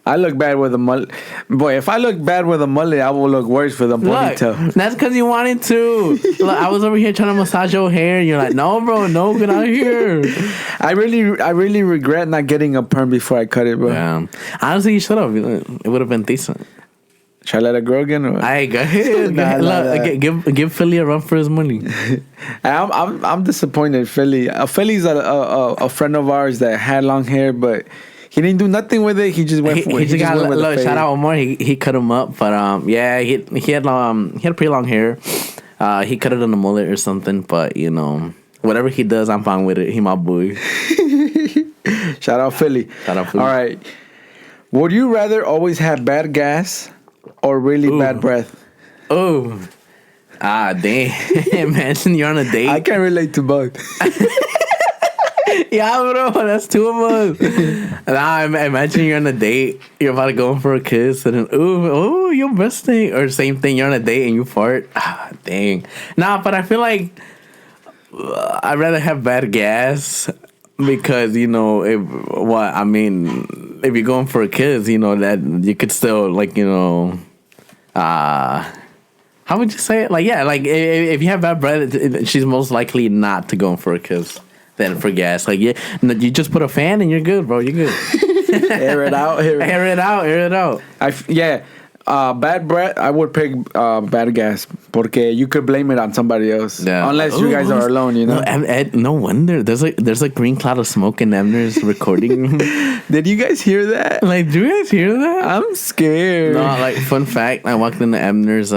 I look bad with a mullet. Boy, if I look bad with a mullet, I will look worse with a ponytail. Look, that's because you wanted to. Look, I was over here trying to massage your hair. And you're like, no, bro, no, get out of here. I really regret not getting a perm before I cut it, bro. Yeah. Honestly, you should have. It would have been decent. Should I let it grow again? Or? Alright, go ahead. Look, give Philly a run for his money. I'm disappointed. Philly's a friend of ours that had long hair, but he didn't do nothing with it. He just went for it. He just got look. Shout out Omar. He cut him up, but yeah, he had pretty long hair. He cut it on a mullet or something, but whatever he does, I'm fine with it. He my boy. Shout out Philly. Shout out Philly. All right. Would you rather always have bad gas or really bad breath? Oh. Damn. Imagine you're on a date. I can relate to both. Yeah, bro, that's two of us. Nah, imagine you're on a date, you're about to go in for a kiss, and then, ooh, you're besting. Or same thing, you're on a date and you fart. Dang. Nah, but I feel like I'd rather have bad gas because, if you're going for a kiss, that you could still, how would you say it? Like, yeah, like, if you have bad breath, she's most likely not to go in for a kiss. Then for gas, like, yeah, you just put a fan and you're good, bro. You're good. Air it out. Bad breath. I would pick bad gas, porque you could blame it on somebody else. Yeah. Unless you guys are alone, No wonder there's a green cloud of smoke in Ebner's recording room. Did you guys hear that? Like, do you guys hear that? I'm scared. No, like, fun fact. I walked into Ebner's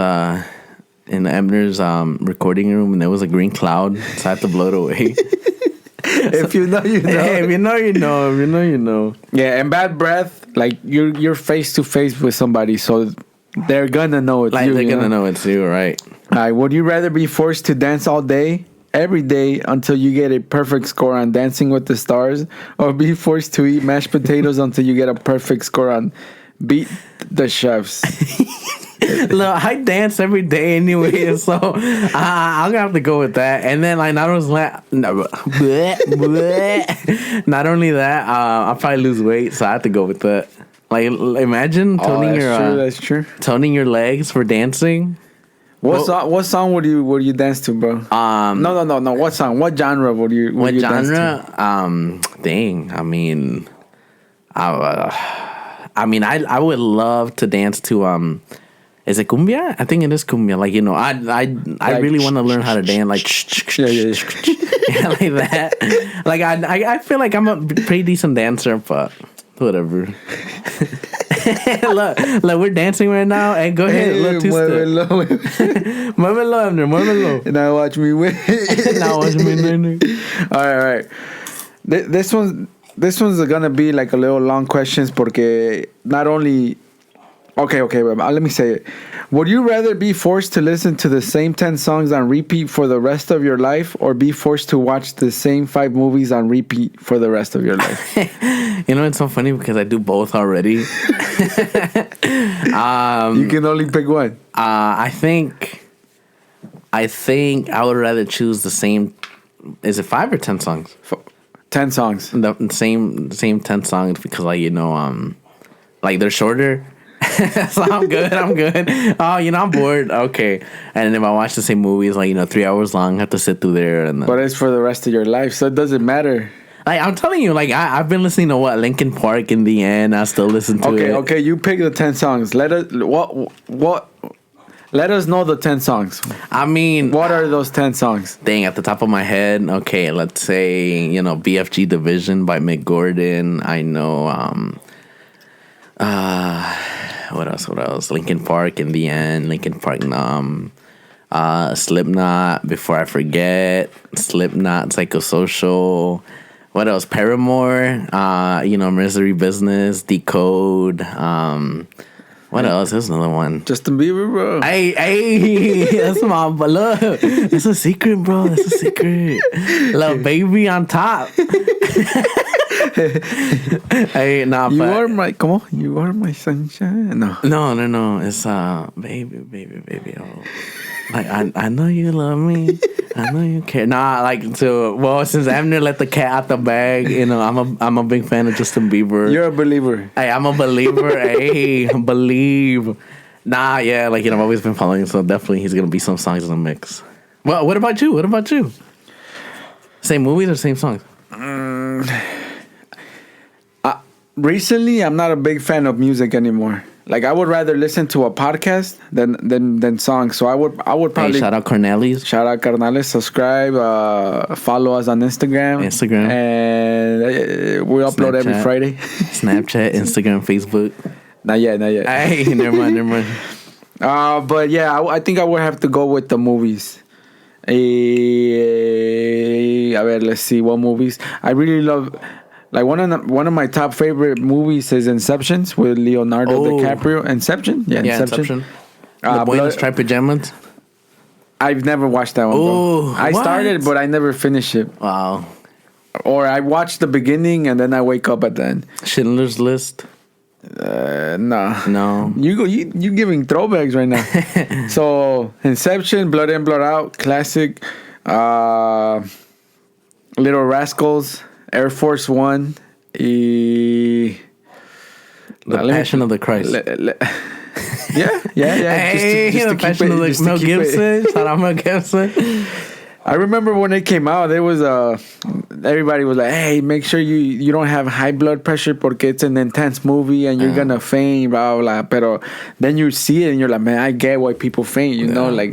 recording room and there was a green cloud, so I had to blow it away. If you know, you know. Hey, if you know, you know. If you know, you know. Yeah, and bad breath, like you're face to face with somebody, so they're gonna know it's you. They're gonna know it's you, right? All right. Would you rather be forced to dance all day, every day, until you get a perfect score on Dancing with the Stars, or be forced to eat mashed potatoes until you get a perfect score on Beat the Chefs? Look, I dance every day anyway, so I'm gonna have to go with that. And then, like, not only that, I'll probably lose weight, so I have to go with that. Like, imagine that's true. toning your legs for dancing. What song would you dance to, bro? No. What song? What genre would you dance to? Dang. I would love to dance to Is it cumbia? I think it is cumbia. Like, I really want to learn how to dance. Like, yeah, like that. Like, I feel like I'm a pretty decent dancer, but whatever. look, we're dancing right now. Hey, go ahead. Muévelo. Muévelo, Abner. Muévelo. Now watch me win. Now watch me win. All right. This one's gonna be like a little long questions porque not only. Okay, let me say it. Would you rather be forced to listen to the same 10 songs on repeat for the rest of your life or be forced to watch the same 5 movies on repeat for the rest of your life? It's so funny because I do both already. You can only pick one. I think I would rather choose the same. Is it 5 or 10 songs? 10 songs. The same 10 songs because like they're shorter. So I'm good. Oh, I'm bored. Okay. And if I watch the same movies, 3 hours long, I have to sit through there. But it's for the rest of your life, so it doesn't matter. Like, I'm telling you, I've been listening to Linkin Park in the end. I still listen to it. Okay, you pick the 10 songs. Let us know the 10 songs. I mean, what are those 10 songs? Dang, at the top of my head. Okay, let's say, BFG Division by Mick Gordon. I know, what else? Linkin Park in the end. Linkin Park Numb. Slipknot, Before I Forget. Slipknot, Psychosocial. What else? Paramore. Misery Business. Decode. What else? There's another one. Justin Bieber, bro. Hey, that's my look. That's a secret, bro. That's a secret. Little baby on top. Hey, nah, you are my sunshine. No. It's baby. Oh, like I know you love me. I know you care. Since Abner let the cat out the bag, I'm a big fan of Justin Bieber. You're a believer. Hey, I'm a believer. Hey, believe. Nah, yeah, I've always been following him, so definitely he's gonna be some songs in the mix. Well, what about you? Same movies or same songs? Recently, I'm not a big fan of music anymore. Like, I would rather listen to a podcast than songs. So I would probably... Hey, shout out Cornelis. Shout out Carnales. Subscribe. Follow us on Instagram. And we upload every Friday. Snapchat, Instagram, Facebook. Not yet. Hey, never mind. But yeah, I think I would have to go with the movies. A ver, let's see. What movies? I really love... Like one of my top favorite movies is Inception with Leonardo DiCaprio. Inception? Yeah, Inception. The Boy in the Striped Pajamas? I've never watched that one, bro. I started, but I never finished it. Wow. Or I watched the beginning and then I wake up at the end. Schindler's List? No. You giving throwbacks right now. So, Inception, Blood In, Blood Out, classic. Little Rascals. Air Force One, The Passion of the Christ. Yeah. Hey, just The Passion of the Mel Gibson. Shout out Mel Gibson. I remember when it came out, there was everybody was like, "Hey, make sure you don't have high blood pressure porque it's an intense movie and you're gonna faint." Blah blah. But then you see it and you're like, "Man, I get why people faint." You know, like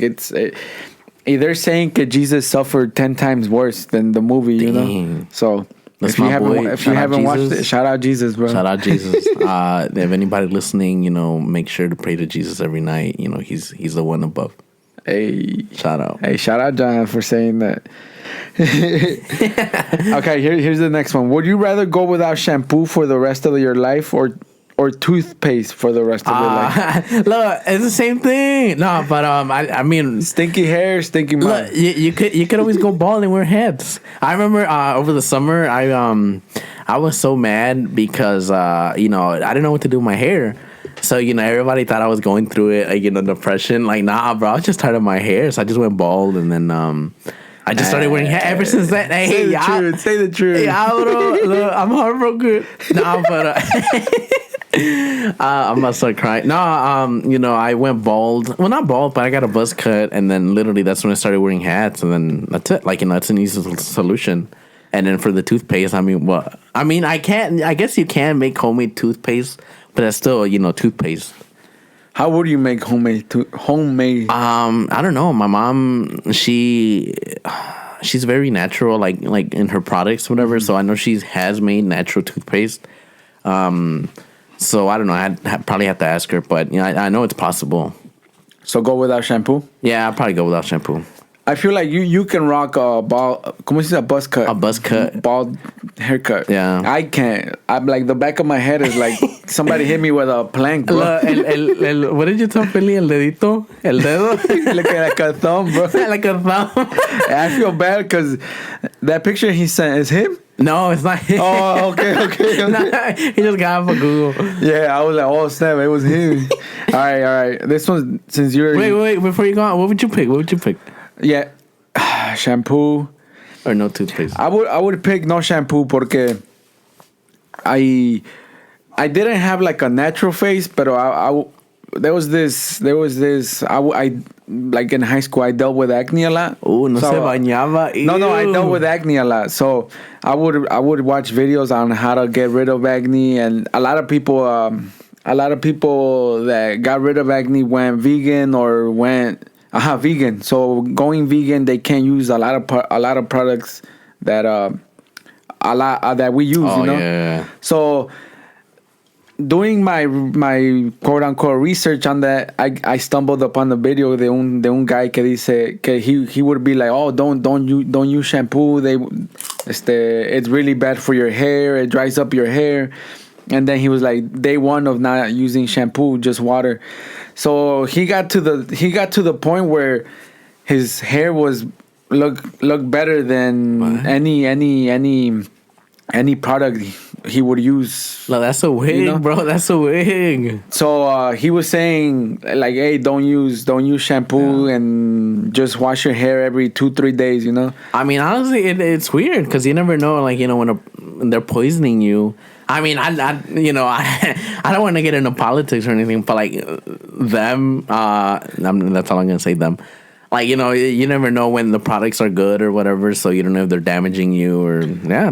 they're saying that Jesus suffered 10 times worse than the movie. You know, so. If you haven't watched it, shout out Jesus, bro. Shout out Jesus. If anybody listening, make sure to pray to Jesus every night. He's the one above. Hey, shout out. Hey, shout out John for saying that. Okay, here's the next one. Would you rather go without shampoo for the rest of your life or toothpaste for the rest of your life? Look, it's the same thing. No, but I mean, stinky hair, stinky mouth. Look, you could always go bald and wear hats. I remember over the summer, I was so mad because I didn't know what to do with my hair. So everybody thought I was going through it, depression. Like, nah, bro, I was just tired of my hair, so I just went bald, and then I just started wearing hair ever since then. Hey, say the truth. Yeah, bro, look, I'm heartbroken. Nah, but. I'm about to start crying. No, I went bald. Well, not bald, but I got a buzz cut, and then literally that's when I started wearing hats, and then that's it. It's an easy solution. And then for the toothpaste, I guess you can make homemade toothpaste, but that's still, toothpaste. How would you make homemade? I don't know. My mom, she's very natural, like in her products, whatever. So I know she has made natural toothpaste. So I don't know. I'd probably have to ask her, but I know it's possible. So go without shampoo? Yeah, I'll probably go without shampoo. I feel like you can rock a bald, ¿cómo se dice? A buzz cut. A buzz cut. Bald haircut. Yeah. I can't. I'm like, the back of my head is like somebody hit me with a plank, bro. What did you tell Philly? El dedito? El dedo? like a thumb, bro. Like a thumb. I feel bad because that picture he sent is him? No, it's not him. Oh, okay. Nah, he just got off of Google. Yeah, I was like, oh, snap, it was him. All right. This one, since you're... Wait, before you go on, what would you pick? Yeah, shampoo or no toothpaste. I would pick no shampoo porque I didn't have like a natural face, but there was this I like in high school I dealt with acne a lot. Oh, no se bañaba. No, I dealt with acne a lot. So I would watch videos on how to get rid of acne, and a lot of people that got rid of acne went vegan or went vegan. So going vegan, they can't use a lot of products that that we use. Oh, you know. Yeah. So doing my quote unquote research on that, I stumbled upon the video de un guy que dice que he would be like, oh, don't use shampoo. It's really bad for your hair. It dries up your hair. And then he was like, day one of not using shampoo, just water. So he got to the point where his hair was look better than what? any product he would use. No, that's a wig, bro. That's a wig. So he was saying like, hey, don't use shampoo and just wash your hair every 2-3 days. I mean, honestly, it's weird because you never know, like, when they're poisoning you. I mean, I don't want to get into politics or anything, but like them, that's all I'm gonna say. Them, like, you never know when the products are good or whatever, so you don't know if they're damaging you or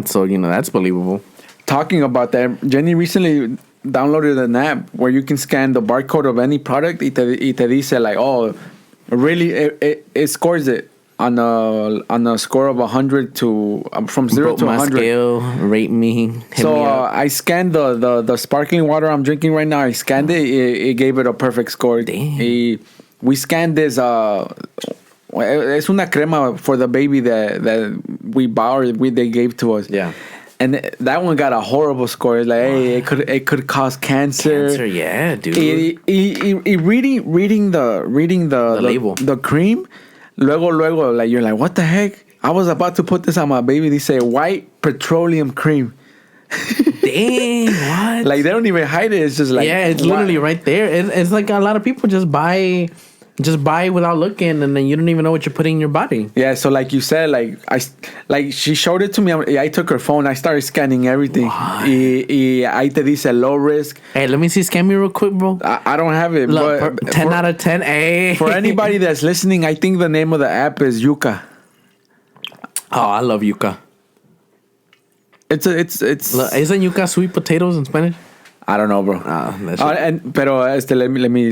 So that's believable. Talking about that, Jenny recently downloaded an app where you can scan the barcode of any product. Y te dice like, oh, really? It scores it on a score of 100 to from 0 to 100. Scale, rate me. So I scanned the sparkling water I'm drinking right now. I scanned it. It gave it a perfect score. Damn. We scanned this. Es una crema for the baby that we bought or they gave to us. Yeah. And that one got a horrible score. It's like, hey, it could cause cancer. Cancer, yeah, dude. Reading the label, the cream. Luego, like you're like, what the heck? I was about to put this on my baby. They say white petroleum cream. Dang, what? Like they don't even hide it. It's just like, yeah, it's literally right there. It's like a lot of people just buy without looking, and then you don't even know what you're putting in your body. Yeah, so like you said, like she showed it to me. I took her phone. I started scanning everything. Ahí te dice low risk. Hey, let me see. Scan me real quick, bro. I don't have it. Look, but 10 out of 10. Hey. For anybody that's listening, I think the name of the app is Yuca. Oh, I love yuca. It's isn't yuca sweet potatoes in Spanish? I don't know, bro. Pero let me.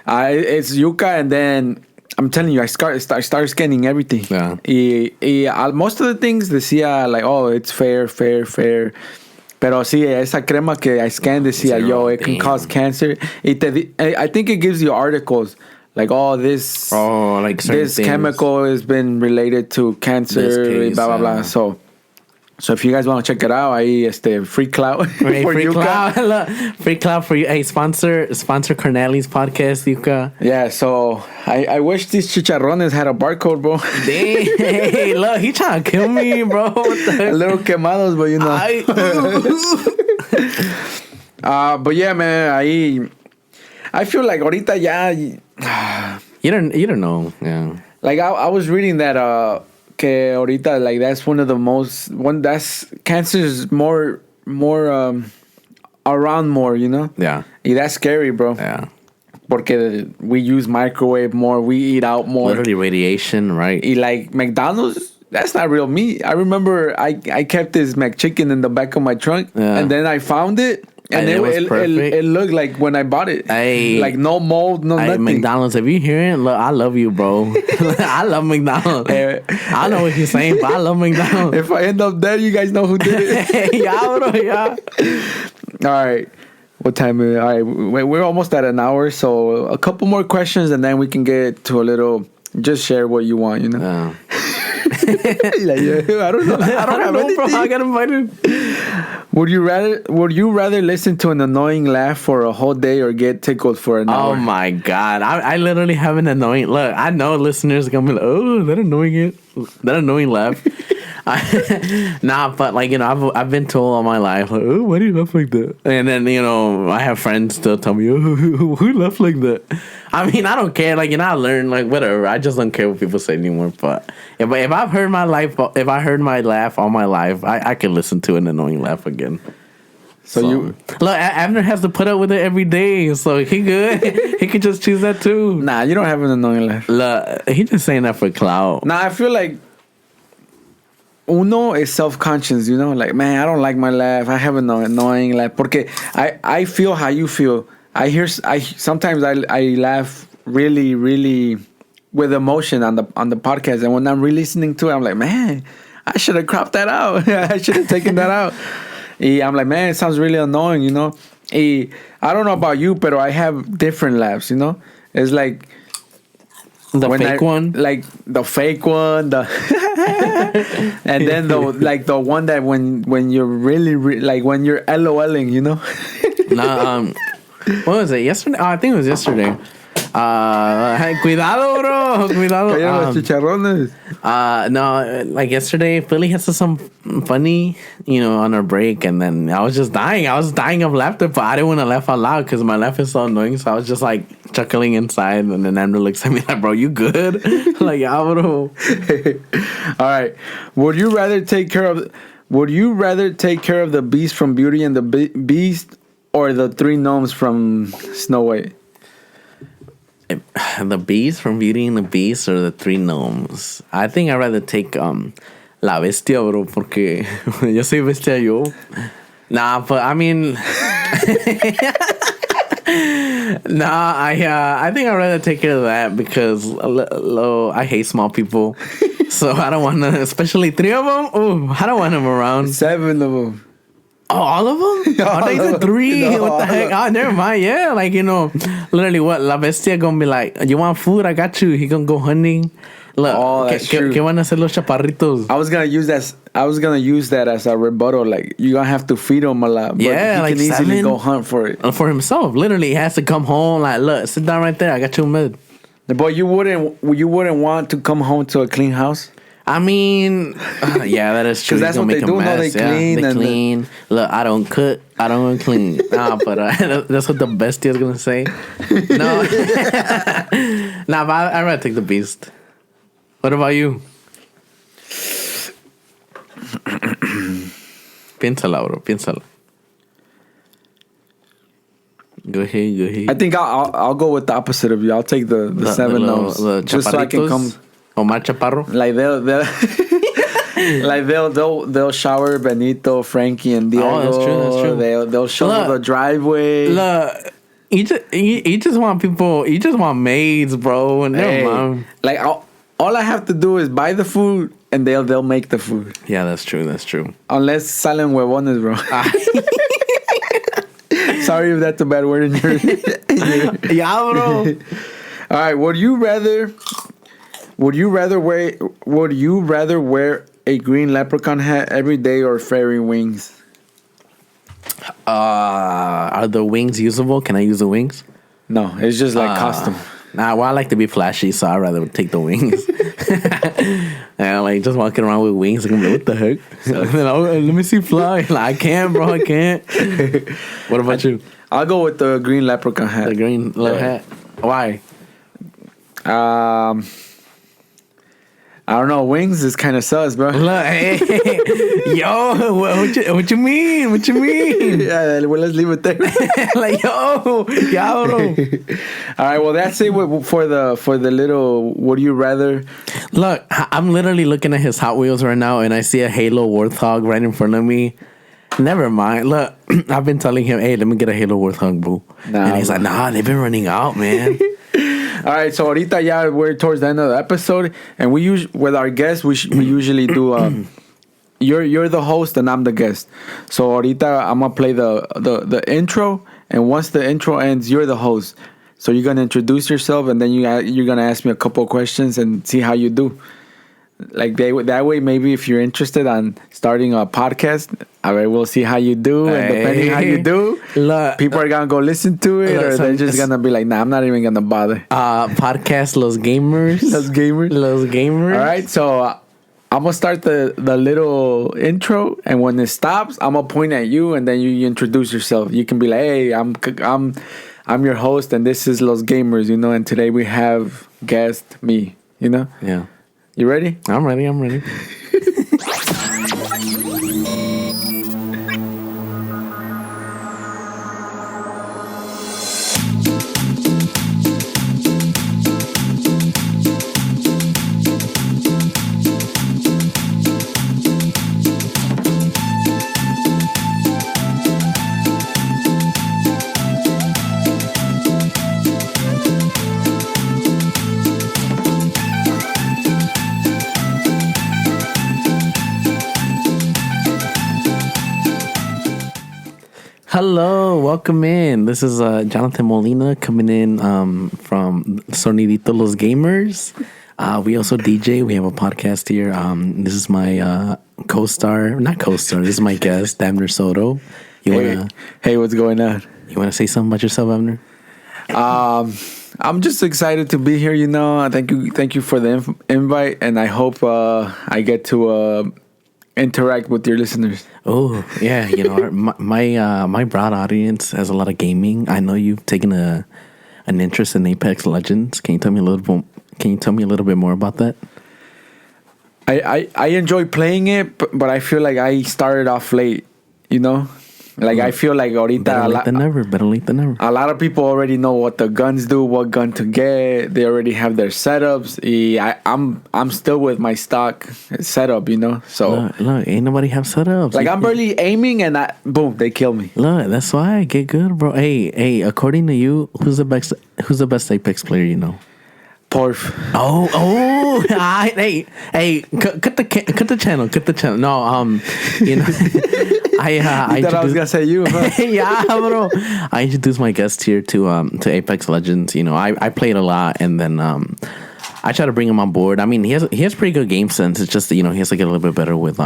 It's yuca, and then I'm telling you, I started scanning everything. Yeah. Most of the things decía like, oh, it's fair. Pero sí, esa crema que I scanned decía, yo, it can cause cancer. I think it gives you articles like, oh, this chemical has been related to cancer, blah blah blah. So if you guys want to check it out, free clout for Yuca. Free clout for you. Hey, sponsor Corneli's podcast, Yuca. Yeah, so I wish these chicharrones had a barcode, bro. Dang, hey, look, he trying to kill me, bro. What the heck? A little quemados, but but yeah, man, I feel like ahorita ya. You don't know, yeah. Like I was reading that que ahorita, like that's that's cancer's more around more, Yeah. Y that's scary, bro. Yeah. Porque we use microwave more, we eat out more. Literally radiation, right? Y like McDonald's, that's not real meat. I remember I kept this McChicken in the back of my trunk, and then I found it. And it was perfect. It looked like when I bought it. Hey, like no mold, no nothing. McDonald's, if you hearing, look, I love you, bro. I love McDonald's. I know what you're saying, but I love McDonald's. If I end up dead, you guys know who did it. Yeah, bro, yeah. All right. What time is it? All right. We're almost at an hour, so a couple more questions, and then we can get to a little. Just share what you want, you know. Like, yeah, I don't know. I don't have anything. Bro, I got invited. Would you rather listen to an annoying laugh for a whole day or get tickled for an hour? Oh my god, I literally have an annoying look. I know listeners are gonna be like, oh, that annoying laugh. Nah, but like, you know, I've been told all my life, like, oh, why do you laugh like that? And then, you know, I have friends still tell me, oh, who laugh like that? I mean, I don't care. Like, you know, I learn, like, whatever. I just don't care what people say anymore. But if I've heard my laugh all my life, I can listen to an annoying laugh again. So look, Abner has to put up with it every day, so he good. He could just choose that too. Nah, you don't have an annoying laugh. Look, he just saying that for clout. Nah, I feel like uno is self-conscious, you know, like, man, I don't like my laugh. I have an annoying laugh. Porque I feel how you feel. Sometimes I laugh really, really with emotion on the podcast, and when I'm re-listening to it, I'm like, man, I should have cropped that out. I should have taken that out. I'm like, man, it sounds really annoying, you know. I don't know about you, but I have different laughs, you know. It's like the fake one, like the fake one, and then the one that when you're really like when you're LOLing, you know. Nah, what was it? Yesterday? Oh, I think it was yesterday. Cuidado, bro. Cuidado. Los chicharrones. No, like yesterday, Philly had some funny, you know, on our break, and then I was just dying. I was dying of laughter, but I didn't want to laugh out loud because my laugh is so annoying. So I was just like chuckling inside, and then Andrew looks at me like, "Bro, you good?" Like, yeah, bro. All right. Would you rather take care of the Beast from Beauty and the Beast, or the three gnomes from Snow White? The Beast from Beauty and the Beast, or the three gnomes? I think I'd rather take La Bestia, bro, porque yo soy bestia yo. Nah, but I mean, I think I'd rather take care of that because I hate small people, so I don't want to, especially three of them. Oh, I don't want them around. 7 of them. Oh, all of them? Oh, they said 3. No, what the heck? Oh, never mind. Yeah, like, you know, literally what? La Bestia gonna be like, you want food? I got you. He gonna go hunting. Look, that's true. ¿Qué van a hacer los chaparritos? I was gonna use that as a rebuttal. Like, you're gonna have to feed him a lot. But yeah, he like can easily go hunt for it. For himself. Literally, he has to come home. Like, look, sit down right there. I got you a med. But you wouldn't want to come home to a clean house? I mean, yeah, that is true. Because that's what they do. No, they clean. They clean. Look, I don't cook. I don't clean. Nah, but that's what the bestia is gonna say. No, nah, but I'd rather take the Beast. What about you? Piénsala, bro. Piénsala. Go ahead. I think I'll go with the opposite of you. I'll take the 7 gnomes. Just so I can come. Omar Chaparro. Like they'll shower Benito, Frankie, and Diego. Oh, that's true. They'll show the driveway. Look, he just want people. He just want maids, bro. And their mom. Like all I have to do is buy the food, and they'll make the food. Yeah, that's true. Unless salen huevones, bro. Sorry if that's a bad word in your. Yeah, bro. All right. Would you rather wear a green leprechaun hat every day or fairy wings? Are the wings usable? Can I use the wings? No, it's just like costume. Nah, well, I like to be flashy, so I'd rather take the wings. And like just walking around with wings, like, what the heck? So, let me see fly. Like, I can't, bro. I can't. What about you? I'll go with the green leprechaun hat. The green hat. Why? I don't know. Wings is kind of sus, bro. Look, hey, yo, what you mean? What you mean? Yeah, well, let's leave it there. Like, yo, bro. All right, well, that's it for the little. Would you rather? Look, I'm literally looking at his Hot Wheels right now, and I see a Halo Warthog right in front of me. Never mind. Look, I've been telling him, hey, let me get a Halo Warthog, bro. And he's like, nah, they've been running out, man. All right, so ahorita ya we're towards the end of the episode, and with our guests we usually do you're the host and I'm the guest. So ahorita I'm gonna play the intro, and once the intro ends, you're the host. So you're gonna introduce yourself, and then you're gonna ask me a couple of questions and see how you do. Like that way, maybe if you're interested on starting a podcast, we'll see how you do, and depending how you do, people are gonna go listen to it, or they're just gonna be like, "Nah, I'm not even gonna bother." Podcast Los Gamers. Los Gamers. All right, so I'm gonna start the little intro, and when it stops, I'm gonna point at you, and then you introduce yourself. You can be like, "Hey, I'm your host, and this is Los Gamers," and today we have guest me, Yeah. You ready? I'm ready. Hello, welcome in. This is Jonathan Molina coming in from Sonidito Los Gamers. We also DJ. We have a podcast here. This is my this is my guest, Abner Soto. Hey, what's going on? You want to say something about yourself, Abner? I'm just excited to be here. Thank you for the invite, and I hope I get to interact with your listeners. Oh yeah, my broad audience has a lot of gaming. I know you've taken an interest in Apex Legends. Can you tell me a little bit more about that? I enjoy playing it, but I feel like I started off late. I feel like ahorita better late than never. A lot of people already know what the guns do, what gun to get. They already have their setups. I'm still with my stock setup, So look, ain't nobody have setups. I'm barely aiming, and boom, they kill me. Look, that's why I get good, bro. Hey, according to you, who's the best Apex player you know? Porf. Oh! Hey, cut the channel. No, I thought I was gonna say you, huh? Yeah, bro. I introduced my guest here to Apex Legends. I played a lot, and then I try to bring him on board. I mean, he has pretty good game sense. It's just that, he has to get a little bit better with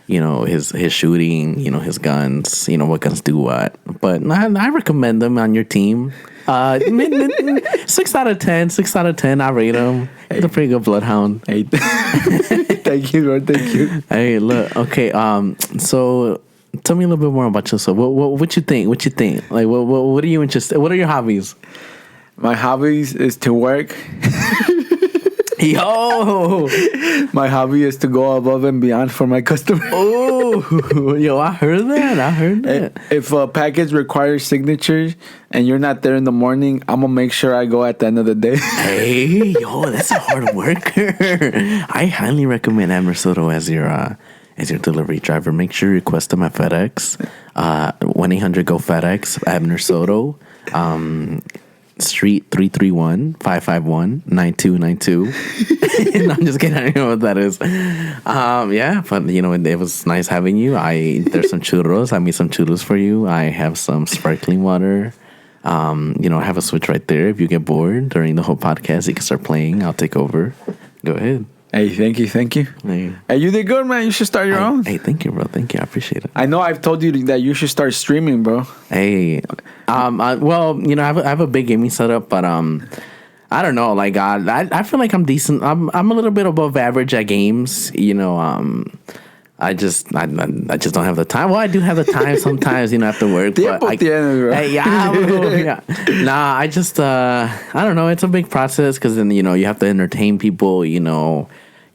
his shooting, his guns, what guns do what. But I recommend them on your team. 6 out of 10. I rate him. He's a pretty good bloodhound. Hey, thank you, bro. Thank you. Hey, look. Okay. So tell me a little bit more about yourself. What you think? Like, what are you interested? What are your hobbies? My hobbies is to work. Yo, my hobby is to go above and beyond for my customer. Oh, yo, I heard that. If a package requires signatures and you're not there in the morning, I'm gonna make sure I go at the end of the day. Hey, yo, that's a hard worker. I highly recommend Abner Soto as your delivery driver. Make sure you request him at FedEx. 1-800-GO-FedEx. Abner Soto. Street 331-551-9292. No, I'm just kidding. I don't know what that is. Yeah, but it was nice having you. There's some churros. I made some churros for you. I have some sparkling water. I have a switch right there. If you get bored during the whole podcast, you can start playing. I'll take over. Go ahead. Hey, thank you. Hey, you did good, man. You should start your own. Hey, thank you, bro. Thank you. I appreciate it. I know I've told you that you should start streaming, bro. Hey, I have a big gaming setup, but I don't know. Like, I feel like I'm decent. I'm a little bit above average at games. I just don't have the time. Well, I do have the time sometimes, after work. But yeah. Nah, I just I don't know. It's a big process because then you have to entertain people.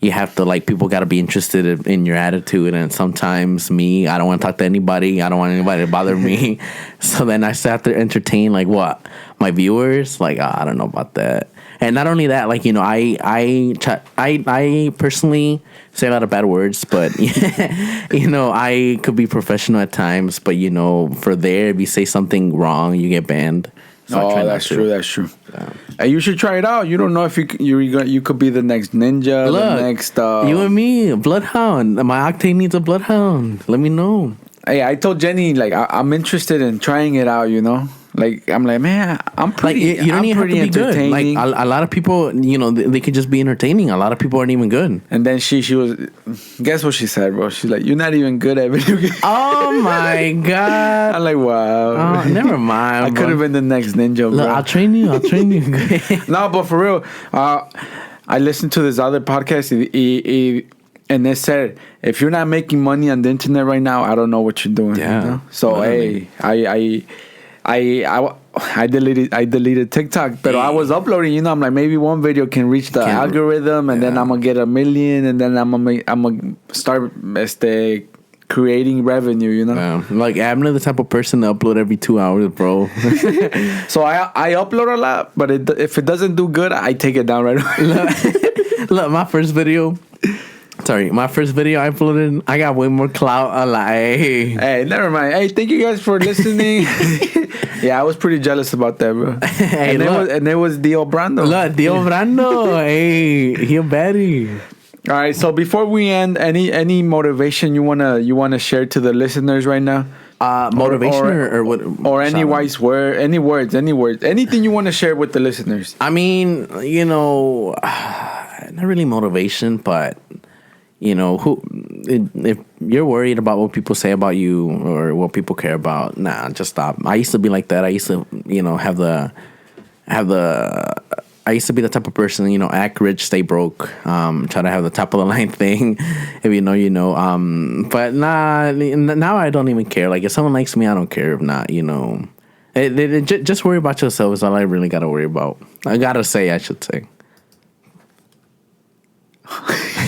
You have to, people got to be interested in your attitude. And sometimes I don't want to talk to anybody. I don't want anybody to bother me. So then I still have to entertain, my viewers. I don't know about that. And not only that, like, you know, I personally say a lot of bad words, but you know, I could be professional at times, but you know, for there, if you say something wrong, you get banned. So I try that's not to. true. That's true. Hey, you should try it out. You don't know if you could be the next ninja, Look, the next. You and me, bloodhound. My Octane needs a bloodhound. Let me know. Hey, I told Jenny like I'm interested in trying it out. You know, like I'm like, man, I'm pretty. Like, you don't I'm even have to pretty be good. Like entertaining. a lot of people, you know, they could just be entertaining. A lot of people aren't even good. And then she was, guess what she said, bro? She's like, you're not even good at video games. Oh my god! I'm like, wow. Oh, never mind. I could have been the next ninja, bro. Look, I'll train you. No, but for real, I listened to this other podcast, and they said, if you're not making money on the internet right now, I don't know what you're doing. Yeah. You know? So hey, I deleted TikTok, but I was uploading. You know, I'm like, maybe one video can reach the algorithm, and then I'm gonna get 1 million, and then I'm gonna start creating revenue. You know, like I'm not the type of person to upload every 2 hours, bro. So I upload a lot, but if it doesn't do good, I take it down right away. Look, my first video I uploaded, I got way more clout. I'm like, hey, never mind. Hey, thank you guys for listening. Yeah, I was pretty jealous about that, bro. Hey, and it was Dio Brando. Look, Dio Brando. Hey, he a baddie. All right, so before we end, any motivation you wanna share to the listeners right now? Motivation or what? Or any wise word, any words, anything you want to share with the listeners. I mean, you know, not really motivation, but you know, if you're worried about what people say about you or what people care about, nah, just stop. I used to be like that. I used to, you know, I used to be the type of person, you know, act rich, stay broke, try to have the top of the line thing. If you know, you know. But nah, now I don't even care. Like, if someone likes me, I don't care. If not, you know, just worry about yourself is all I really got to worry about. I should say.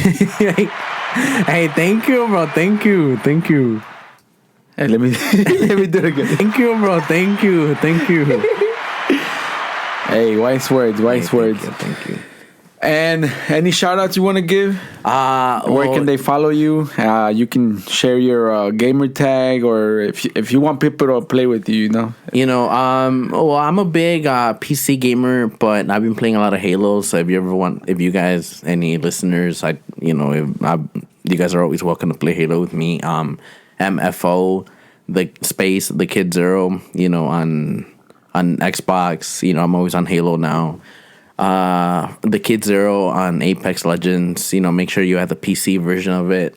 Hey, thank you, bro. Thank you. Hey, let me do it again. Thank you, bro. Thank you. Hey, wise words. Thank you. And any shout outs you want to give? Where can they follow you? You can share your gamer tag, or if you want people to play with you, you know. You know, well, I'm a big PC gamer, but I've been playing a lot of Halo. So if you guys, any listeners, you guys are always welcome to play Halo with me. MFO, the Kid Zero, you know, on Xbox. You know, I'm always on Halo now. The Kid Zero on Apex Legends. You know, make sure you have the PC version of it.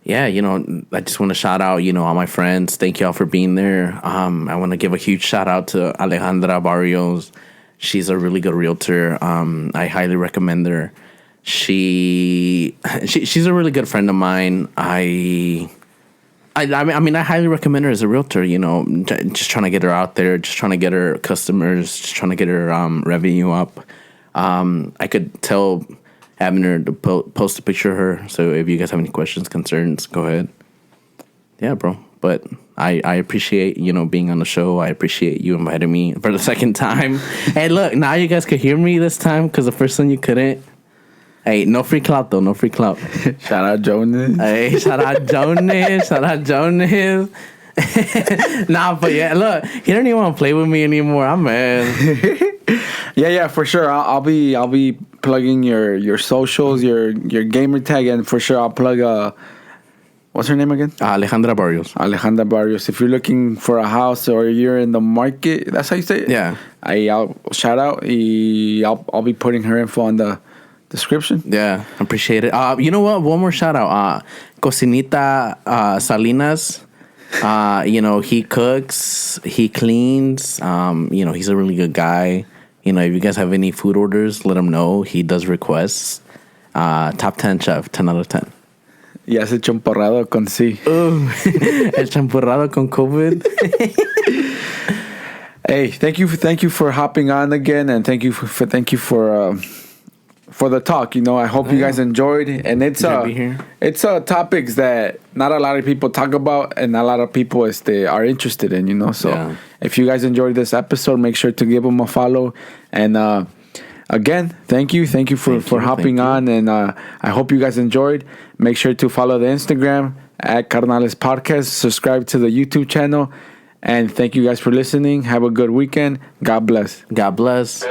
Yeah, you know, I just want to shout out, you know, all my friends. Thank y'all for being there. I want to give a huge shout out to Alejandra Barrios. She's a really good realtor. I highly recommend her. She's a really good friend of mine. I mean, I highly recommend her as a realtor, you know, just trying to get her out there, just trying to get her customers, just trying to get her revenue up. I could tell Abner to post a picture of her. So if you guys have any questions, concerns, go ahead. Yeah, bro. But I appreciate, you know, being on the show. I appreciate you inviting me for the second time. Hey, look, now you guys could hear me this time because the first time you couldn't. Hey, no free clout, though. No free clout. Shout out Jonas. Hey, shout out Jonas. Nah, but yeah, look, he don't even want to play with me anymore. I'm mad. Yeah, for sure. I'll be plugging your socials, your gamer tag, and for sure I'll plug what's her name again? Alejandra Barrios. If you're looking for a house or you're in the market, that's how you say it? Yeah. I'll shout out. I'll be putting her info on the description. Yeah, appreciate it. You know what? One more shout out. Cocinita Salinas. You know, he cooks, he cleans. You know, he's a really good guy. You know, if you guys have any food orders, let him know. He does requests. Top 10 chef, 10 out of 10. Y hace champurrado con sí. El champurrado con COVID. Hey, thank you for hopping on again, and thank you for the talk. You know, I hope you guys enjoyed, and it's topics that not a lot of people talk about, and not a lot of people are interested in. You know, so if you guys enjoyed this episode, make sure to give them a follow, and again, thank you for hopping on, and I hope you guys enjoyed. Make sure to follow the Instagram at Carnales Podcast, subscribe to the YouTube channel, and thank you guys for listening. Have a good weekend. God bless. God bless.